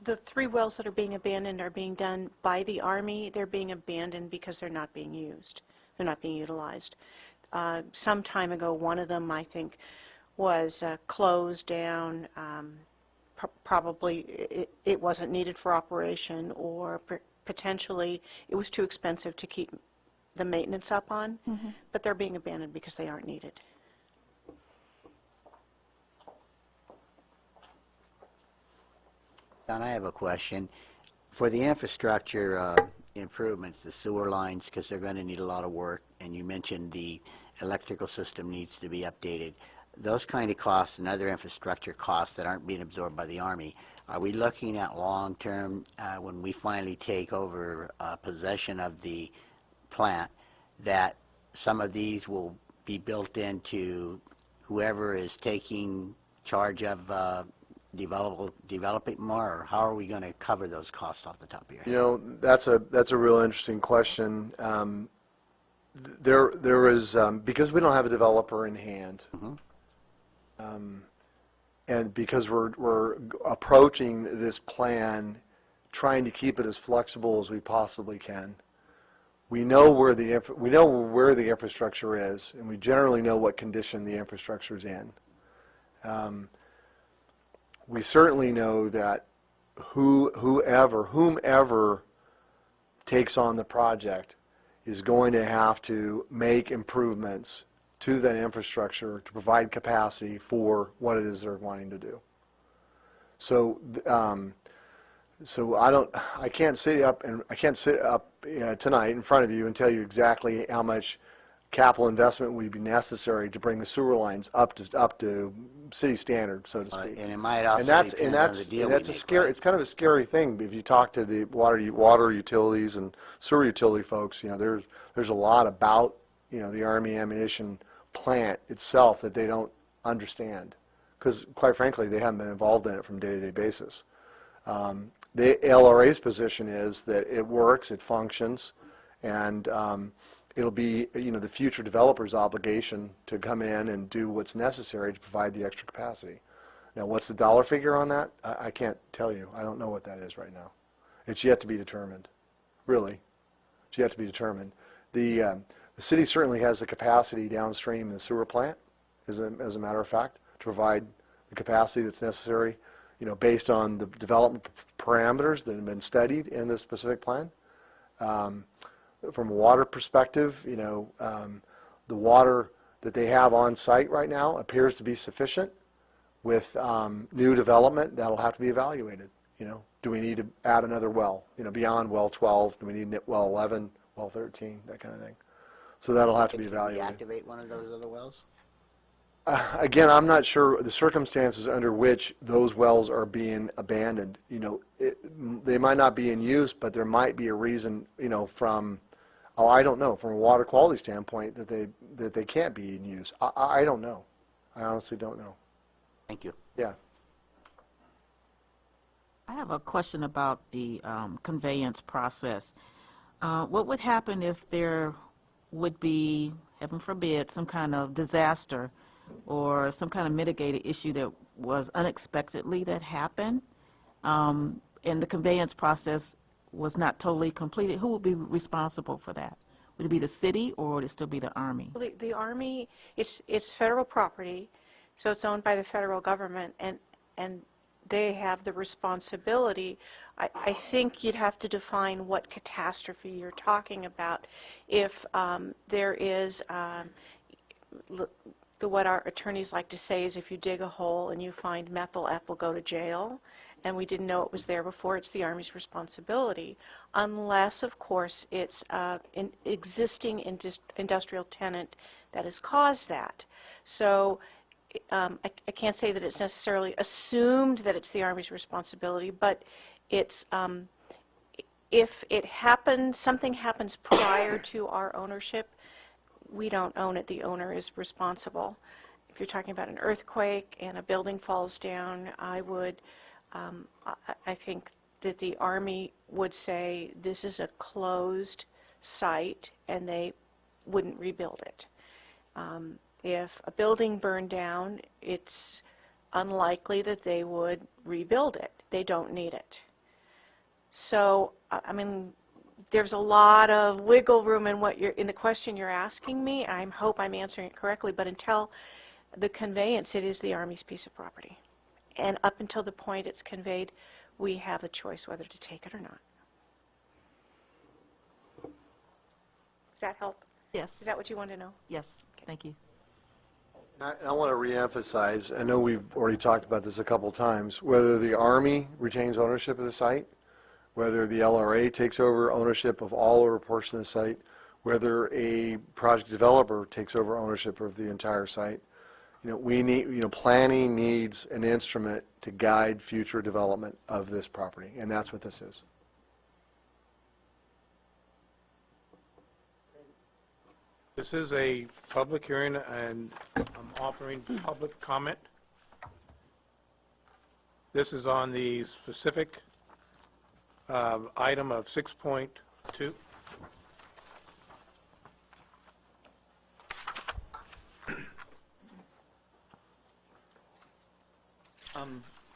Speaker 3: The 3 wells that are being abandoned are being done by the Army. They're being abandoned because they're not being used. They're not being utilized. Some time ago, one of them, I think, was closed down. Probably it wasn't needed for operation, or potentially it was too expensive to keep the maintenance up on. But they're being abandoned because they aren't needed.
Speaker 13: Don, I have a question. For the infrastructure improvements, the sewer lines, because they're going to need a lot of work, and you mentioned the electrical system needs to be updated. Those kind of costs and other infrastructure costs that aren't being absorbed by the Army, are we looking at long-term, when we finally take over possession of the plant, that some of these will be built into whoever is taking charge of developing more, or how are we going to cover those costs off the top of your head?
Speaker 16: You know, that's a real interesting question. There is, because we don't have a developer in hand, and because we're approaching this plan trying to keep it as flexible as we possibly can, we know where the infrastructure is, and we generally know what condition the infrastructure is in. we certainly know that whomever takes on the project is going to have to make improvements to that infrastructure to provide capacity for what it is they're wanting to do. So, I can't sit up tonight in front of you and tell you exactly how much capital investment would be necessary to bring the sewer lines up to city standard, so to speak.
Speaker 13: And it might also depend on the deal we
Speaker 16: that's a
Speaker 13: make,
Speaker 16: scary.
Speaker 13: right?
Speaker 16: It's kind of a scary thing if you talk to the water utilities and sewer utility folks. There's a lot about the Army ammunition plant itself that they don't understand, because quite frankly they haven't been involved in it from day-to-day basis. The LRA's position is that it works, it functions, and it'll be the future developer's obligation to come in and do what's necessary to provide the extra capacity. Now, what's the dollar figure on that? I can't tell you. I don't know what that is right now. It's yet to be determined. Really, it's yet to be determined. The city certainly has the capacity downstream in the sewer plant, as a matter of fact, to provide the capacity that's necessary, based on the development parameters that have been studied in this specific plan. From a water perspective, the water that they have on site right now appears to be sufficient. With new development, that'll have to be evaluated. Do we need to add another well, beyond well 12? Do we need well 11, well 13, that kind of thing? So that'll have to be evaluated.
Speaker 13: Can we deactivate one of those other wells?
Speaker 16: Again, I'm not sure the circumstances under which those wells are being abandoned. They might not be in use, but there might be a reason, from I don't know, from a water quality standpoint that they can't be in use. I don't know. I honestly don't know.
Speaker 13: Thank you.
Speaker 16: Yeah.
Speaker 9: I have a question about the conveyance process. What would happen if there would be, heaven forbid, some kind of disaster or some kind of mitigated issue that was unexpectedly that happened, and the conveyance process was not totally completed? Who would be responsible for that? Would it be the city, or would it still be the Army?
Speaker 3: Well, the Army, it's federal property, so it's owned by the federal government, and they have the responsibility. I think you'd have to define what catastrophe you're talking about. If there is, what our attorneys like to say is, if you dig a hole and you find methyl ethyl, go to jail, and we didn't know it was there before, it's the Army's responsibility, unless, of course, it's an existing industrial tenant that has caused that. So I can't say that it's necessarily assumed that it's the Army's responsibility, but it's if it happens, something happens prior to our ownership, we don't own it. The owner is responsible. If you're talking about an earthquake and a building falls down, I think that the Army would say this is a closed site and they wouldn't rebuild it. If a building burned down, it's unlikely that they would rebuild it. They don't need it. So, there's a lot of wiggle room in the question you're asking me. I hope I'm answering it correctly, but until the conveyance, it is the Army's piece of property. And up until the point it's conveyed, we have a choice whether to take it or not. Does that help?
Speaker 9: Yes.
Speaker 3: Is that what you want to know?
Speaker 9: Yes. Thank you.
Speaker 16: I want to reemphasize, I know we've already talked about this a couple times, whether the Army retains ownership of the site, whether the LRA takes over ownership of all or a portion of the site, whether a project developer takes over ownership of the entire site. Planning needs an instrument to guide future development of this property, and that's what this is.
Speaker 1: This is a public hearing, and I'm offering public comment. This is on the specific item of 6.2.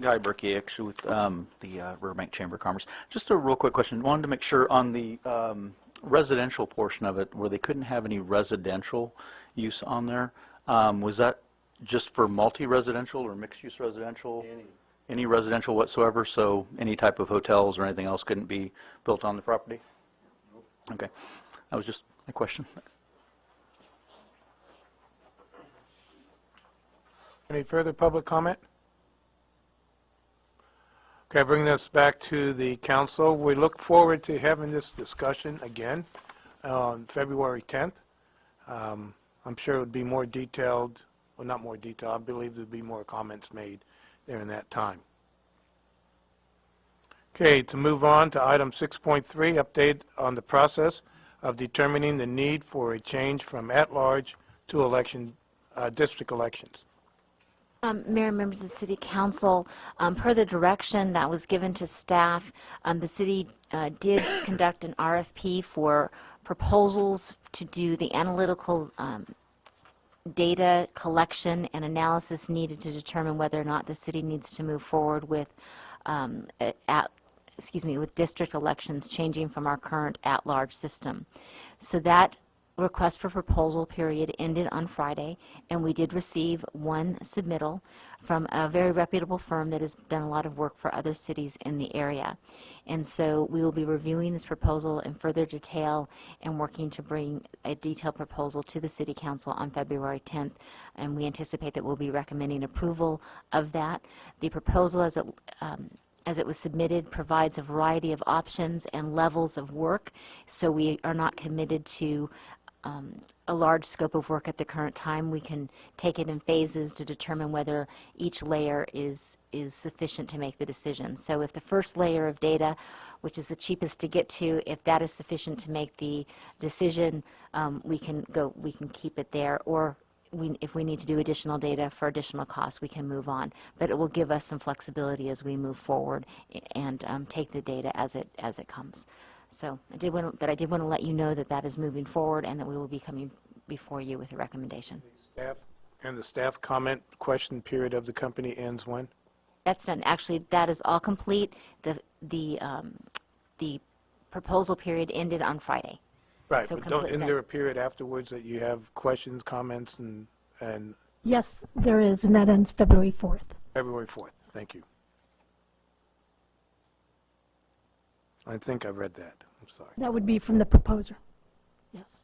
Speaker 7: Guy Berkey, actually, with the Riverbank Chamber of Commerce. Just a real quick question. Wanted to make sure on the residential portion of it, where they couldn't have any residential use on there, was that just for multi-residential or mixed-use residential? any residential whatsoever, so any type of hotels or anything else couldn't be built on the property? Okay, that was just my question.
Speaker 1: Any further public comment? Okay, bring this back to the council. We look forward to having this discussion again on February 10th. I'm sure it would be more detailed, well, not more detailed, I believe there'd be more comments made during that time. Okay, to move on to item 6.3, update on the process of determining the need for a change from at-large to district elections.
Speaker 12: Mayor and members of the City Council, per the direction that was given to staff, the city did conduct an RFP for proposals to do the analytical data collection and analysis needed to determine whether or not the city needs to move forward with with district elections changing from our current at-large system. So that request for proposal period ended on Friday, and we did receive one submittal from a very reputable firm that has done a lot of work for other cities in the area. And so we will be reviewing this proposal in further detail and working to bring a detailed proposal to the City Council on February 10th, and we anticipate that we'll be recommending approval of that. The proposal as it was submitted provides a variety of options and levels of work, so we are not committed to a large scope of work at the current time. We can take it in phases to determine whether each layer is sufficient to make the decision. So if the first layer of data, which is the cheapest to get to, if that is sufficient to make the decision, we can keep it there. Or if we need to do additional data for additional costs, we can move on. But it will give us some flexibility as we move forward and take the data as it comes. So I did want to let you know that that is moving forward and that we will be coming before you with a recommendation.
Speaker 1: The staff comment question period of the company ends when?
Speaker 12: That's done. Actually, that is all complete. The proposal period ended on Friday.
Speaker 1: Right,
Speaker 12: So
Speaker 1: but
Speaker 12: completely
Speaker 1: isn't
Speaker 12: done.
Speaker 1: there a period afterwards that you have questions, comments, and
Speaker 17: Yes, there is, and that ends February 4th.
Speaker 1: February 4th? Thank you. I think I read that. I'm sorry.
Speaker 17: That would be from the proposer. Yes.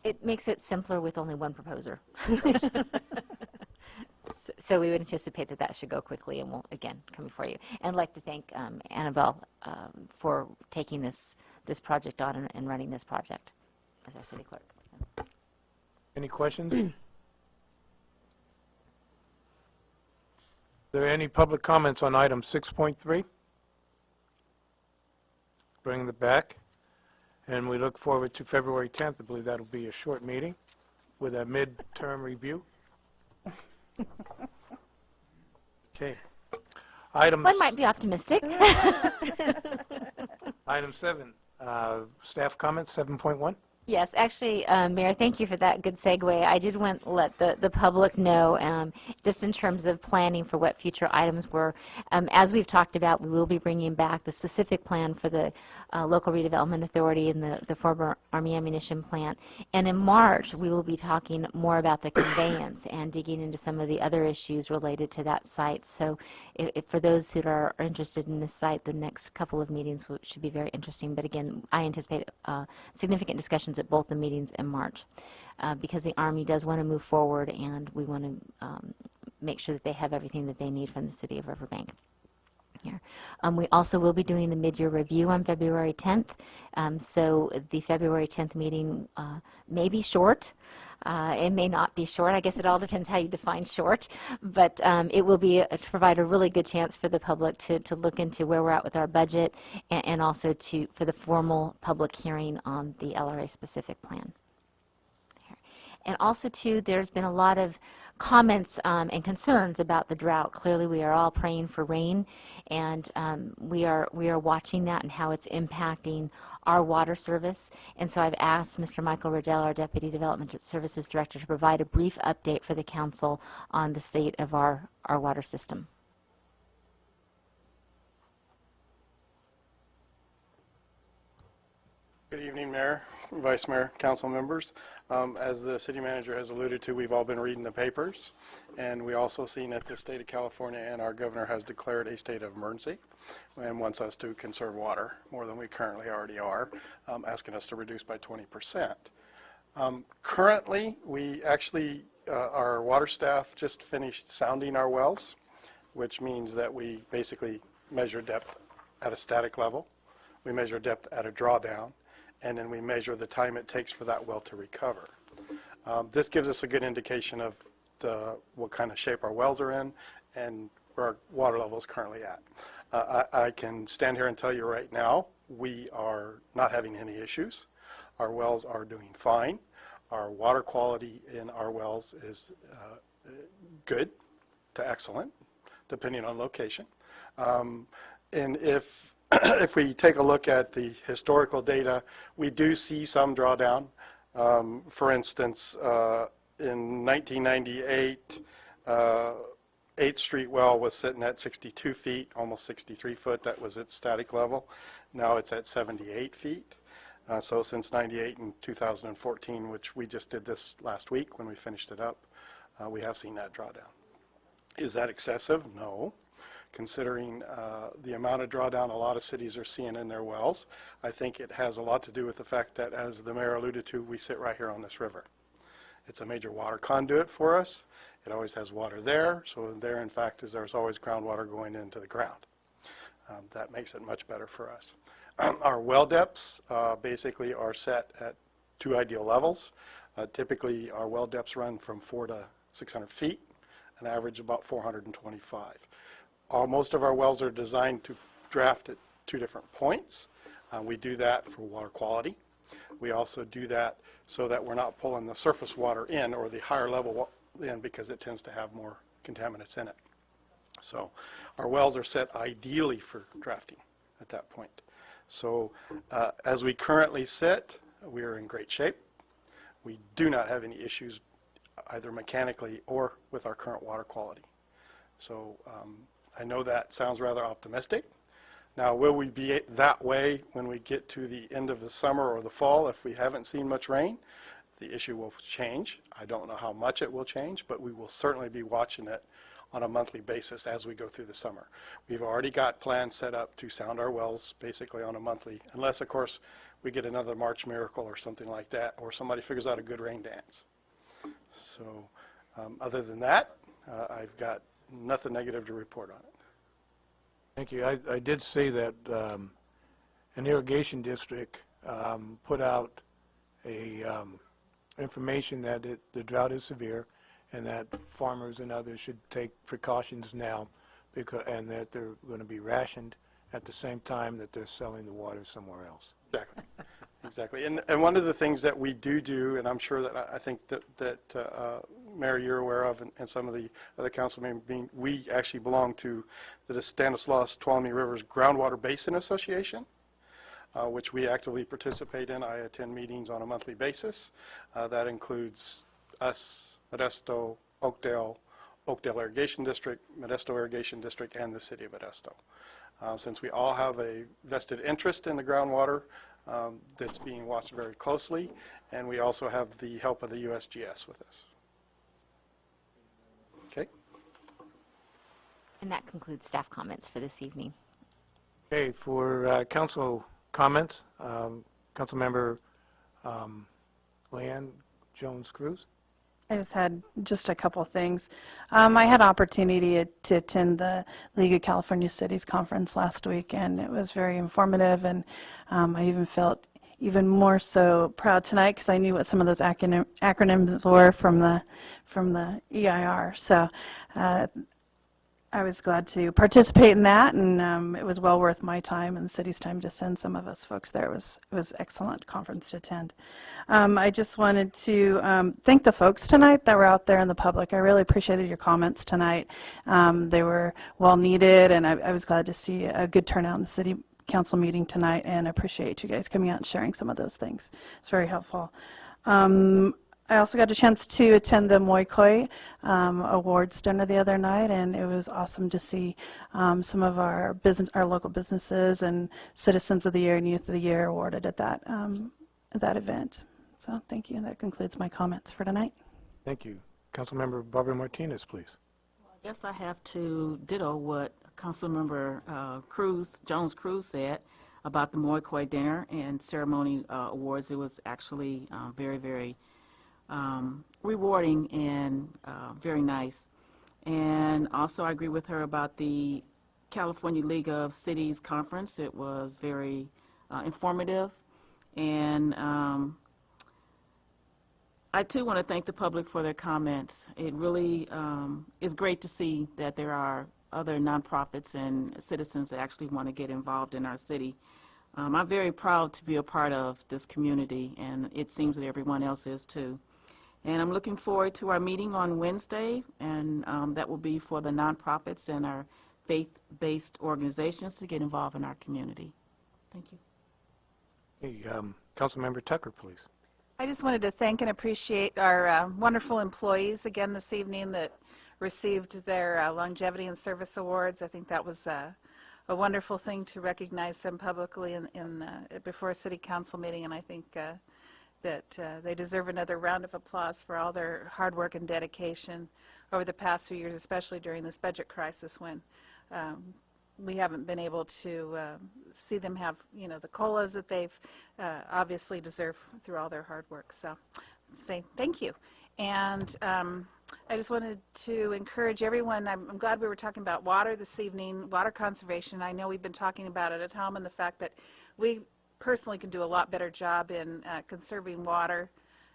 Speaker 12: It makes it simpler with only one proposer. So we would anticipate that that should go quickly, and we'll, again, come before you. And I'd like to thank Annabelle for taking this project on and running this project as our city clerk.
Speaker 1: Any questions? Are there any public comments on item 6.3? Bring it back, and we look forward to February 10th. I believe that'll be a short meeting with a midterm review. Okay.
Speaker 12: One might be optimistic.
Speaker 1: Item 7, staff comments, 7.1.
Speaker 12: Yes, actually, Mayor, thank you for that good segue. I did want to let the public know, just in terms of planning for what future items were. As we've talked about, we will be bringing back the specific plan for the local redevelopment authority and the former Army ammunition plant. And in March, we will be talking more about the conveyance and digging into some of the other issues related to that site. So if for those who are interested in this site, the next couple of meetings should be very interesting. But again, I anticipate significant discussions at both the meetings in March because the Army does want to move forward, and we want to make sure that they have everything that they need from the city of Riverbank. Here. We also will be doing the mid-year review on February 10th, so the February 10th meeting may be short. It may not be short. I guess it all depends how you define short, but it will be to provide a really good chance for the public to look into where we're at with our budget, and also for the formal public hearing on the LRA specific plan. And also, too, there's been a lot of comments and concerns about the drought. Clearly, we are all praying for rain, and we are watching that and how it's impacting our water service. And so I've asked Mr. Michael Riddell, our Deputy Development Services Director, to provide a brief update for the council on the state of our water system.
Speaker 18: Good evening, Mayor, Vice Mayor, council members. As the city manager has alluded to, we've all been reading the papers, and we also seen that the state of California and our governor has declared a state of emergency and wants us to conserve water more than we currently already are, asking us to reduce by 20%. Currently, we actually, our water staff just finished sounding our wells, which means that we basically measure depth at a static level, we measure depth at a drawdown, and then we measure the time it takes for that well to recover. This gives us a good indication of what kind of shape our wells are in and where our water level is currently at. I can stand here and tell you right now, we are not having any issues. Our wells are doing fine. Our water quality in our wells is good to excellent, depending on location. And if we take a look at the historical data, we do see some drawdown. For instance, in 1998, 8th Street well was sitting at 62 feet, almost 63 foot. That was its static level. Now it's at 78 feet. So since 98 and 2014, which we just did this last week when we finished it up, we have seen that drawdown. Is that excessive? No. Considering the amount of drawdown a lot of cities are seeing in their wells, I think it has a lot to do with the fact that, as the mayor alluded to, we sit right here on this river. It's a major water conduit for us. It always has water there, so there, in fact, there's always groundwater going into the ground. That makes it much better for us. Our well depths basically are set at 2 ideal levels. Typically, our well depths run from 400 to 600 feet, an average about 425. Most of our wells are designed to draft at 2 different points. We do that for water quality. We also do that so that we're not pulling the surface water in or the higher level in, because it tends to have more contaminants in it. So our wells are set ideally for drafting at that point. So as we currently sit, we are in great shape. We do not have any issues either mechanically or with our current water quality. So I know that sounds rather optimistic. Now, will we be that way when we get to the end of the summer or the fall if we haven't seen much rain? The issue will change. I don't know how much it will change, but we will certainly be watching it on a monthly basis as we go through the summer. We've already got plans set up to sound our wells basically on a monthly, unless, of course, we get another March miracle or something like that, or somebody figures out a good rain dance. So other than that, I've got nothing negative to report on it.
Speaker 1: Thank you. I did see that an irrigation district put out a information that the drought is severe and that farmers and others should take precautions now, and that they're going to be rationed at the same time that they're selling the water somewhere else.
Speaker 18: Exactly. Exactly. And one of the things that we do, and I'm sure that I think that Mayor, you're aware of, and some of the other council members, we actually belong to the Stanislaus Tuolumne Rivers Groundwater Basin Association, which we actively participate in. I attend meetings on a monthly basis. That includes us, Modesto, Oakdale Irrigation District, Modesto Irrigation District, and the City of Modesto. Since we all have a vested interest in the groundwater that's being watched very closely, and we also have the help of the USGS with us. Okay.
Speaker 12: And that concludes staff comments for this evening.
Speaker 1: Okay, for council comments, Councilmember Leanne Jones-Cruz.
Speaker 15: I just had just a couple things. I had opportunity to attend the League of California Cities conference last week, and it was very informative, and I even felt even more so proud tonight because I knew what some of those acronyms were from the EIR. So I was glad to participate in that, and it was well worth my time and the city's time to send some of us folks there. It was excellent conference to attend. I just wanted to thank the folks tonight that were out there in the public. I really appreciated your comments tonight. They were well needed, and I was glad to see a good turnout in the city council meeting tonight, and I appreciate you guys coming out and sharing some of those things. It's very helpful. I also got a chance to attend the Moikoi Awards dinner the other night, and it was awesome to see some of our local businesses and Citizens of the Year and Youth of the Year awarded at that that event. So thank you. That concludes my comments for tonight.
Speaker 1: Thank you. Councilmember Barbara Martinez, please.
Speaker 9: I guess I have to ditto what Councilmember Jones-Cruz said about the Moikoi Dinner and Ceremony Awards. It was actually very, very rewarding and very nice. And also I agree with her about the California League of Cities Conference. It was very informative. And I too want to thank the public for their comments. It really is great to see that there are other nonprofits and citizens that actually want to get involved in our city. I'm very proud to be a part of this community, and it seems that everyone else is too. And I'm looking forward to our meeting on Wednesday, and that will be for the nonprofits and our faith-based organizations to get involved in our community. Thank you.
Speaker 1: Hey, Councilmember Tucker, please.
Speaker 4: I just wanted to thank and appreciate our wonderful employees again this evening that received their longevity and service awards. I think that was a wonderful thing to recognize them publicly before a city council meeting, and I think that they deserve another round of applause for all their hard work and dedication over the past few years, especially during this budget crisis when we haven't been able to see them have, the COLAs that they've obviously deserve through all their hard work. So say thank you. And I just wanted to encourage everyone, I'm glad we were talking about water this evening, water conservation. I know we've been talking about it at home and the fact that we personally can do a lot better job in conserving water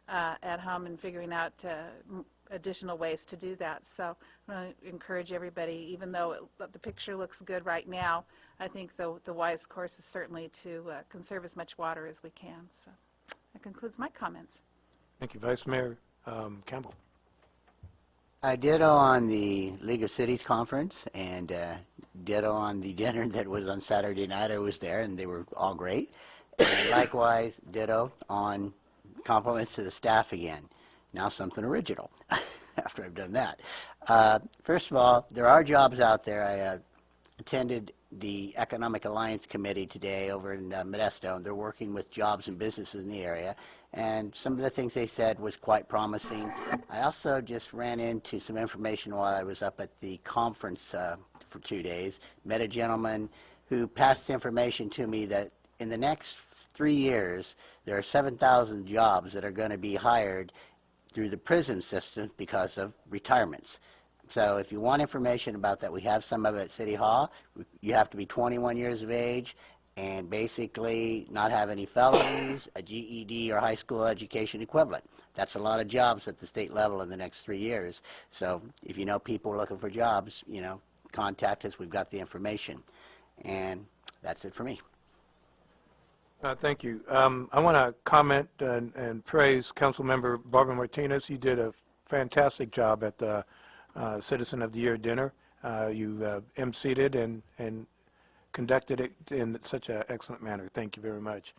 Speaker 4: at home and figuring out additional ways to do that. So I'm going to encourage everybody, even though the picture looks good right now, I think the wise course is certainly to conserve as much water as we can. So that concludes my comments.
Speaker 1: Thank you. Vice Mayor Campbell.
Speaker 13: I ditto on the League of Cities conference and ditto on the dinner that was on Saturday night. I was there and they were all great. And likewise, ditto on compliments to the staff again. Now something original after I've done that. First of all, there are jobs out there. I attended the Economic Alliance Committee today over in Modesto, and they're working with jobs and businesses in the area. And some of the things they said was quite promising. I also just ran into some information while I was up at the conference for 2 days. Met a gentleman who passed information to me that in the next 3 years, there are 7,000 jobs that are going to be hired through the prison system because of retirements. So if you want information about that, we have some of it at City Hall. You have to be 21 years of age and basically not have any felonies, a GED or high school education equivalent. That's a lot of jobs at the state level in the next 3 years. So if you know people looking for jobs, contact us. We've got the information. And that's it for me.
Speaker 1: Thank you. I want to comment and praise Councilmember Barbara Martinez. You did a fantastic job at the Citizen of the Year dinner. You emceed it and conducted it in such an excellent manner. Thank you very much.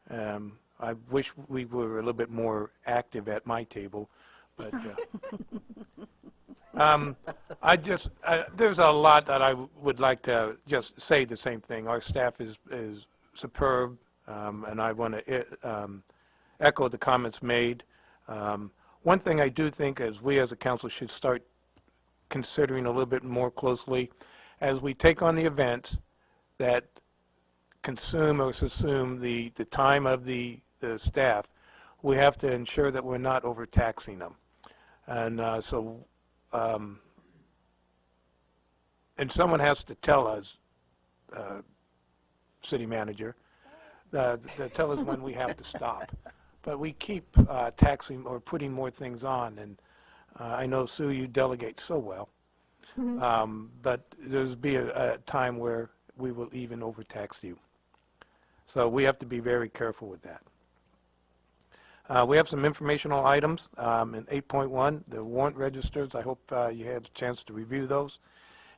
Speaker 1: I wish we were a little bit more active at my table, but there's a lot that I would like to just say the same thing. Our staff is superb. And I want to echo the comments made. One thing I do think is we as a council should start considering a little bit more closely as we take on the events that consume or subsume the time of the staff. We have to ensure that we're not overtaxing them. And and someone has to tell us, city manager, tell us when we have to stop. But we keep taxing or putting more things on, and I know, Sue, you delegate so well. But there's be a time where we will even overtax you. So we have to be very careful with that. We have some informational items in 8.1, the warrant registers. I hope you had a chance to review those.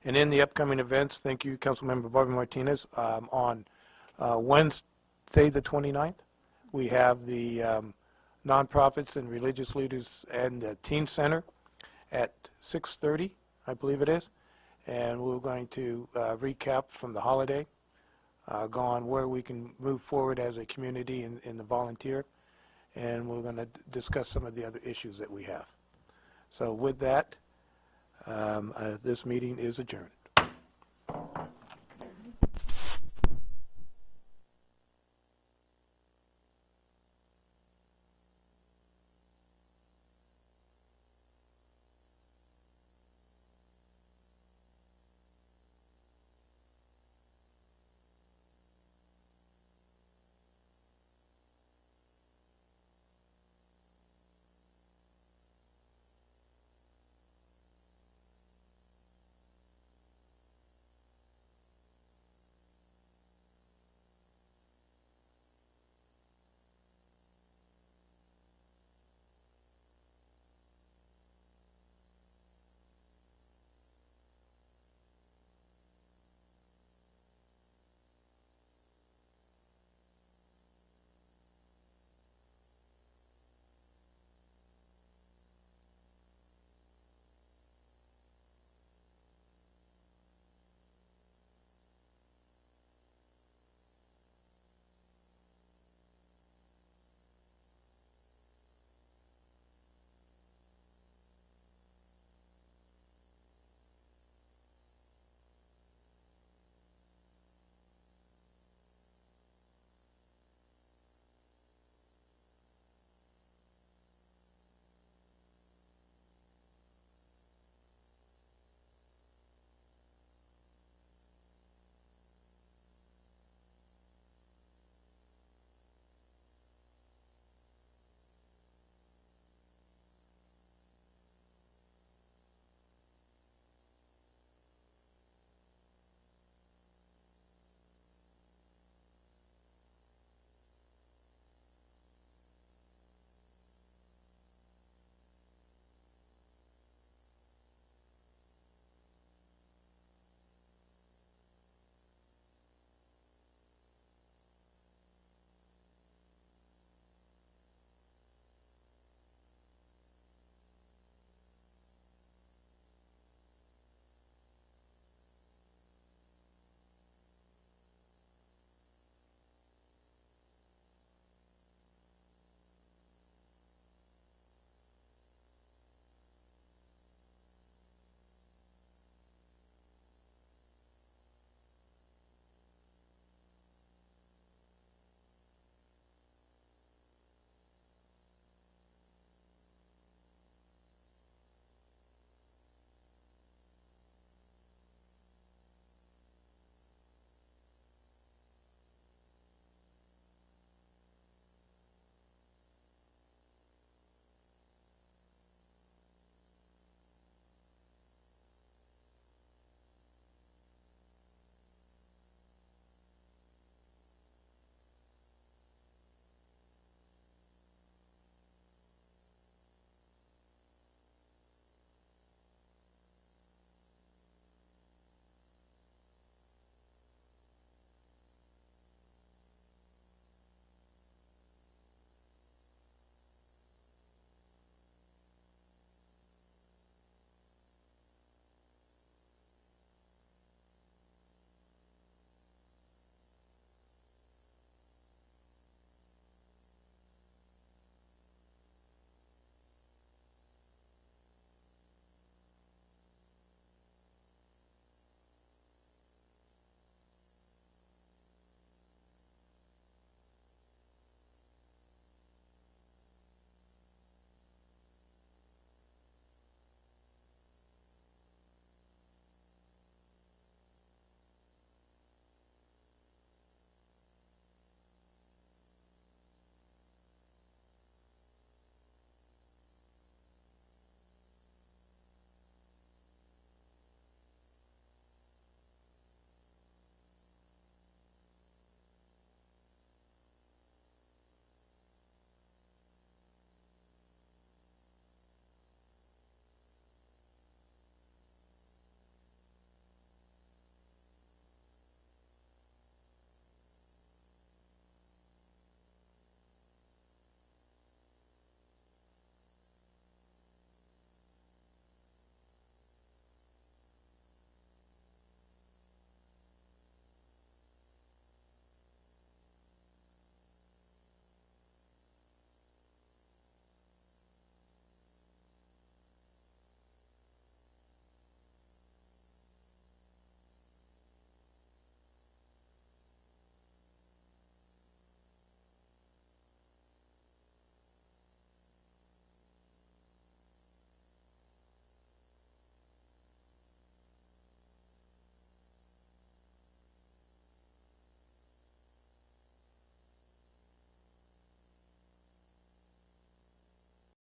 Speaker 1: And in the upcoming events, thank you, Councilmember Barbara Martinez, on Wednesday, the 29th, we have the nonprofits and religious leaders and the Teen Center at 6:30, I believe it is, and we're going to recap from the holiday, go on where we can move forward as a community in the volunteer. and we're going to discuss some of the other issues that we have. So with that, this meeting is adjourned.